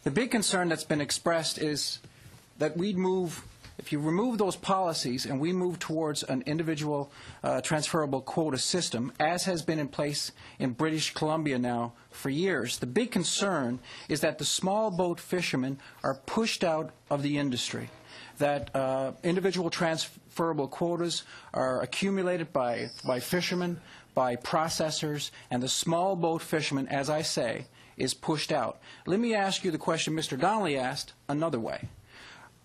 The big concern that's been expressed is that we'd move, if you remove those policies and we move towards an individual transferable quota system, as has been in place in British Columbia now for years, the big concern is that the small boat fishermen are pushed out of the industry, that individual transferable quotas are accumulated by fishermen, by processors, and the small boat fisherman, as I say, is pushed out. Let me ask you the question Mr. Donnelly asked another way.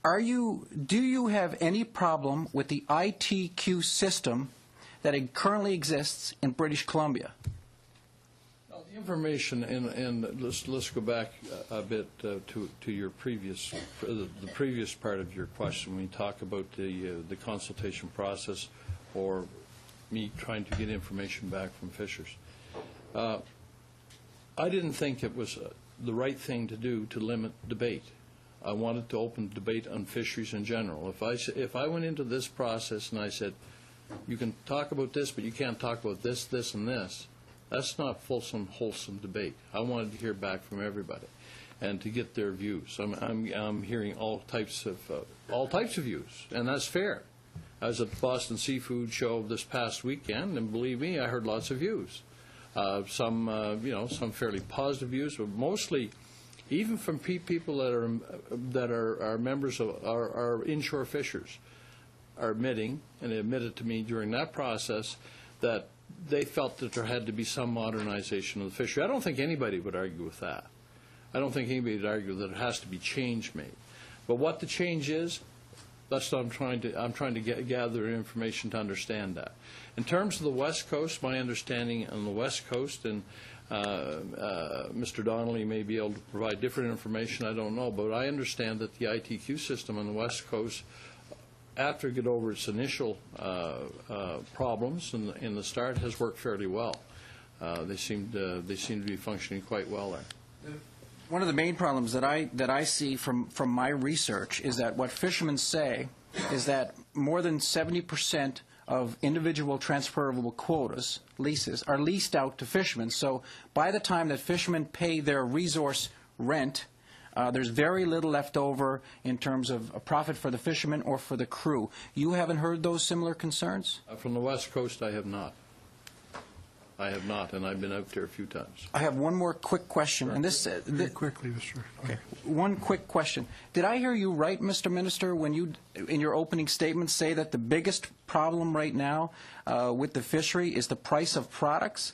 Do you have any problem with the ITQ system that currently exists in British Columbia? Well, the information, and let's go back a bit to your the previous part of your question when you talk about the consultation process or me trying to get information back from fishers. I didn't think it was the right thing to do to limit debate. I wanted to open debate on fisheries in general. If I went into this process and I said, you can talk about this, but you can't talk about this, this, and this, that's not fulsome, wholesome debate. I wanted to hear back from everybody and to get their views. I'm hearing all types of views, and that's fair. I was at the Boston Seafood Show this past weekend, and believe me, I heard lots of views. Some fairly positive views, but mostly even from people that are members of our inshore fishers are admitting, and they admitted to me during that process, that they felt that there had to be some modernization of the fishery. I don't think anybody would argue with that. I don't think anybody would argue that it has to be change made. But what the change is, that's what I'm trying to gather information to understand that. In terms of the West Coast, my understanding on the West Coast, and Mr. Donnelly may be able to provide different information, I don't know, but I understand that the ITQ system on the West Coast, after it got over its initial problems in the start, has worked fairly well. They seem to be functioning quite well there. One of the main problems that I see from my research is that what fishermen say is that more than 70% of individual transferable quotas, leases, are leased out to fishermen. So by the time that fishermen pay their resource rent, there's very little left over in terms of a profit for the fishermen or for the crew. You haven't heard those similar concerns? From the West Coast, I have not. I have not, and I've been out there a few times. I have one more quick question. Right. And this very quickly, Mr. Okay. One quick question. Did I hear you right, Mr. Minister, when you, in your opening statement, say that the biggest problem right now with the fishery is the price of products?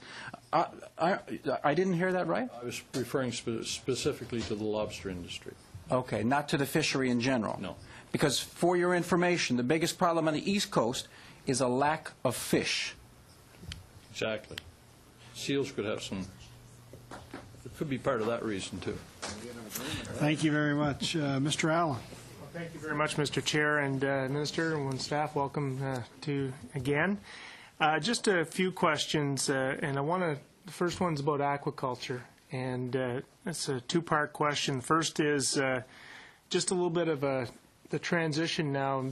I didn't hear that right? I was referring specifically to the lobster industry. Okay, not to the fishery in general? No. Because for your information, the biggest problem on the East Coast is a lack of fish. Exactly. Seals could have some, it could be part of that reason, too. Thank you very much. Mr. Allen. Well, thank you very much, Mr. Chair and Minister and staff. Welcome to again. Just a few questions, and the first one's about aquaculture, and it's a two-part question. First is just a little bit of the transition now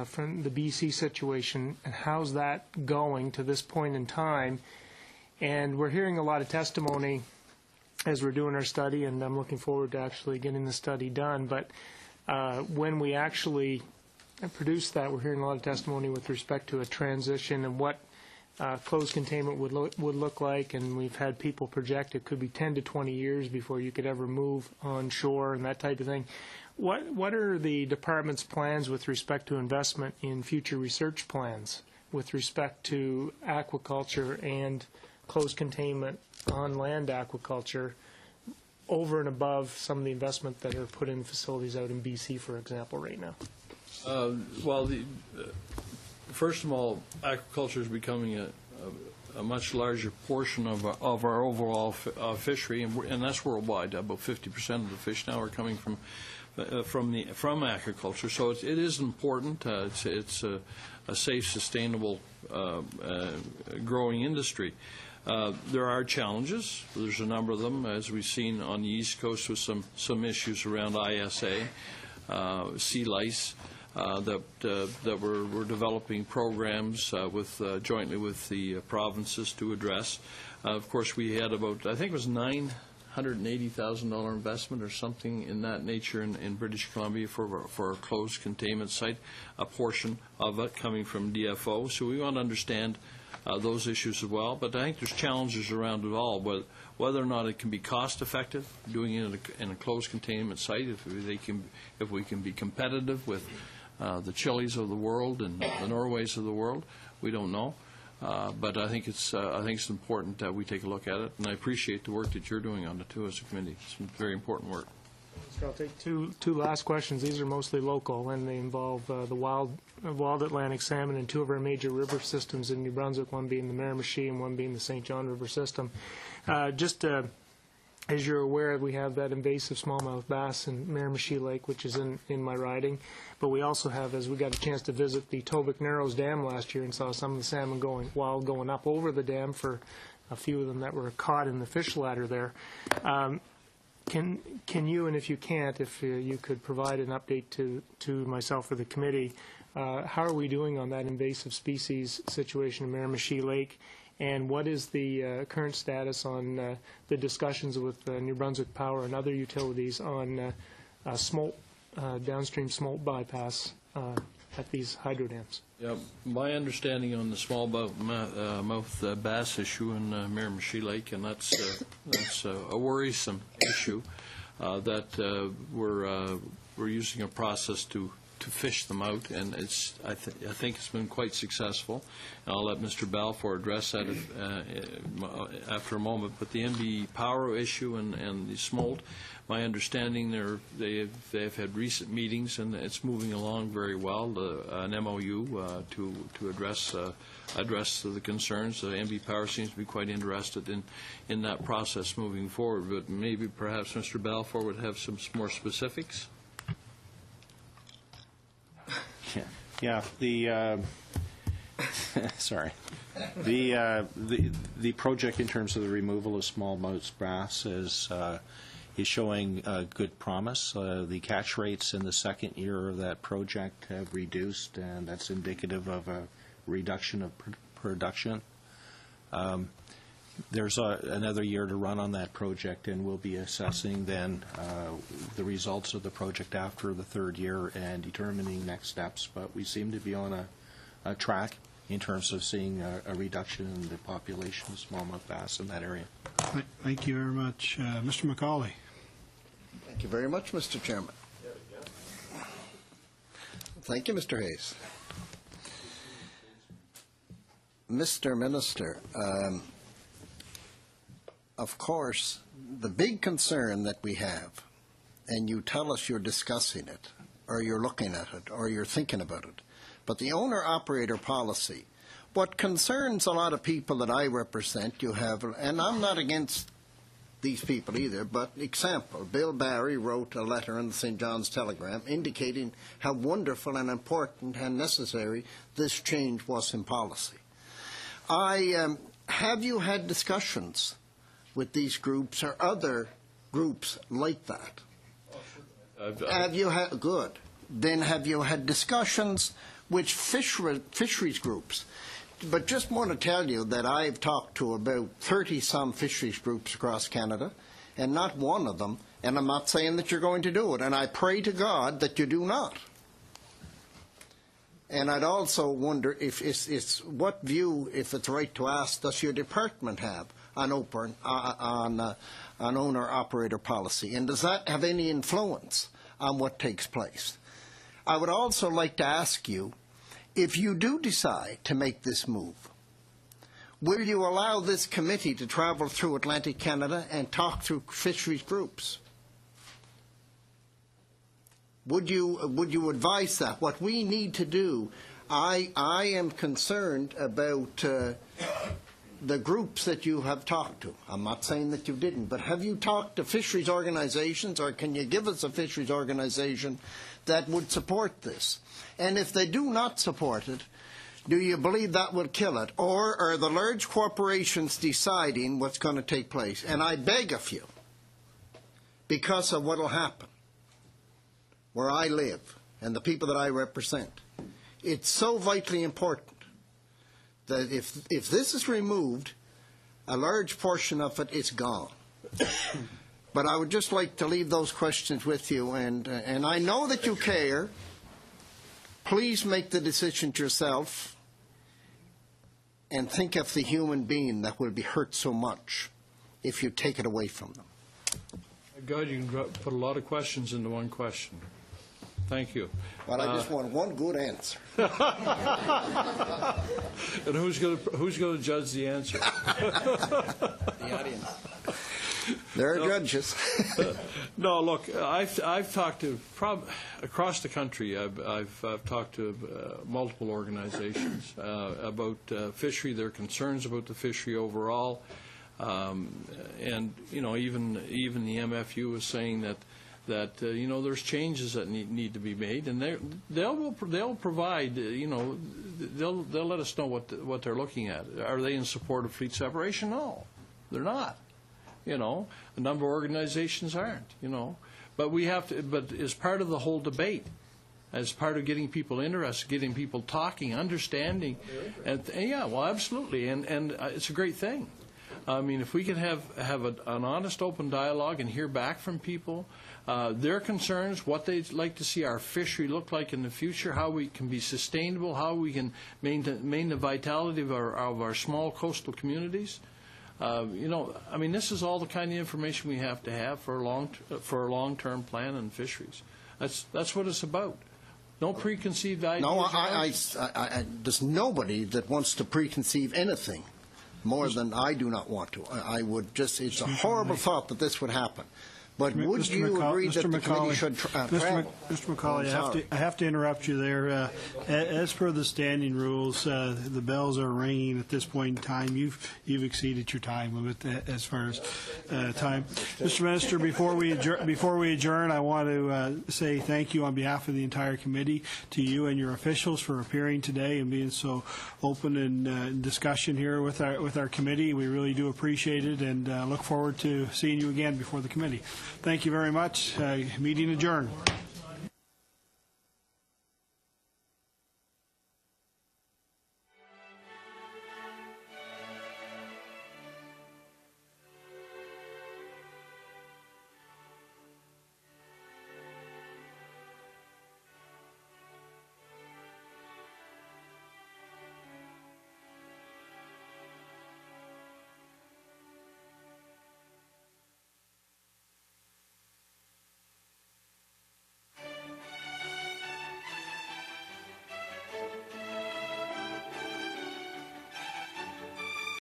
from the BC situation, and how's that going to this point in time? And we're hearing a lot of testimony as we're doing our study, and I'm looking forward to actually getting the study done. But when we actually produced that, we're hearing a lot of testimony with respect to a transition and what closed containment would look like, and we've had people project it could be 10 to 20 years before you could ever move on shore and that type of thing. What are the department's plans with respect to investment in future research plans with respect to aquaculture and closed containment on land aquaculture over and above some of the investment that are put in facilities out in BC, for example, right now? First of all, aquaculture is becoming a much larger portion of our overall fishery, and that's worldwide. About 50% of the fish now are coming from aquaculture. So it is important. It's a safe, sustainable, growing industry. There are challenges. There's a number of them, as we've seen on the East Coast with some issues around ISA, sea lice. That we're developing programs jointly with the provinces to address. Of course, we had about, I think it was $980,000 investment or something in that nature in British Columbia for a closed containment site, a portion of it coming from DFO. So we want to understand those issues as well. But I think there's challenges around it all, whether or not it can be cost effective doing it in a closed containment site, if we can be competitive with the Chiles of the world and the Norways of the world, we don't know. But I think it's important that we take a look at it, and I appreciate the work that you're doing on it too as a committee. It's very important work. I'll take two last questions. These are mostly local, and they involve the wild Atlantic salmon in two of our major river systems in New Brunswick, one being the Miramichi and one being the St. John River system. As you're aware, we have that invasive smallmouth bass in Miramichi Lake, which is in my riding. But we also have, as we got a chance to visit the Tobic Narrows Dam last year and saw some of the salmon going up over the dam, for a few of them that were caught in the fish ladder there. Can you, and if you can't, if you could provide an update to myself or the committee, how are we doing on that invasive species situation in Miramichi Lake? And what is the current status on the discussions with New Brunswick Power and other utilities on smolt, downstream smolt bypass at these hydro dams? Yeah, my understanding on the smallmouth bass issue in Miramichi Lake, and that's a worrisome issue that we're using a process to fish them out, and I think it's been quite successful. And I'll let Mr. Balfour address that after a moment. But the NB Power issue and the smolt, my understanding they've had recent meetings, and it's moving along very well. An MOU to address the concerns. NB Power seems to be quite interested in that process moving forward. But maybe perhaps Mr. Balfour would have some more specifics. Yeah, sorry. The project in terms of the removal of smallmouth bass is showing good promise. The catch rates in the second year of that project have reduced, and that's indicative of a reduction of production. There's another year to run on that project, and we'll be assessing then the results of the project after the third year and determining next steps. But we seem to be on a track in terms of seeing a reduction in the population of smallmouth bass in that area. Thank you very much. Mr. McCauley. Thank you very much, Mr. Chairman. Thank you, Mr. Hayes. Mr. Minister, of course, the big concern that we have, and you tell us you're discussing it, or you're looking at it, or you're thinking about it, but the owner-operator policy, what concerns a lot of people that I represent, you have, and I'm not against these people either, but example, Bill Barry wrote a letter in the St. John's Telegram indicating how wonderful and important and necessary this change was in policy. Have you had discussions with these groups or other groups like that? Have you had, good. Then have you had discussions with fisheries groups? But just want to tell you that I've talked to about 30-some fisheries groups across Canada, and not one of them, and I'm not saying that you're going to do it, and I pray to God that you do not, And I'd also wonder if it's what view, if it's right to ask, does your department have on owner-operator policy, and does that have any influence on what takes place? I would also like to ask you, if you do decide to make this move, will you allow this committee to travel through Atlantic Canada and talk to fisheries groups? Would you advise that? What we need to do, I am concerned about the groups that you have talked to. I'm not saying that you didn't, but have you talked to fisheries organizations, or can you give us a fisheries organization that would support this? And if they do not support it, do you believe that will kill it? Or are the large corporations deciding what's going to take place? And I beg of you, because of what will happen where I live and the people that I represent, it's so vitally important that if this is removed, a large portion of it is gone. But I would just like to leave those questions with you, and I know that you care. Please make the decision yourself, and think of the human being that will be hurt so much if you take it away from them. God, you can put a lot of questions into one question. Thank you. Well, I just want one good answer. And who's going to judge the answer? The audience. They're judges. No, look, I've talked to across the country. I've talked to multiple organizations about fishery, their concerns about the fishery overall, and even the MFU was saying that there's changes that need to be made, and they'll provide, they'll let us know what they're looking at. Are they in support of fleet separation? No, they're not. A number of organizations aren't. But we have to. But as part of the whole debate, as part of getting people interested, getting people talking, understanding, and yeah, well, absolutely, and it's a great thing. I mean, if we can have an honest, open dialogue and hear back from people, their concerns, what they'd like to see our fishery look like in the future, how we can be sustainable, how we can maintain the vitality of our small coastal communities. I mean, this is all the kind of information we have to have for a long-term plan in fisheries. That's what it's about. No preconceived ideas. No, there's nobody that wants to preconceive anything more than I do not want to. I would just, it's a horrible thought that this would happen. But would you agree that the committee should travel? Mr. McCauley, I have to interrupt you there. As per the standing rules, the bells are ringing at this point in time. You've exceeded your time limit as far as time. Mr. Minister, before we adjourn, I want to say thank you on behalf of the entire committee to you and your officials for appearing today and being so open in discussion here with our committee. We really do appreciate it, and look forward to seeing you again before the committee. Thank you very much. Meeting adjourned.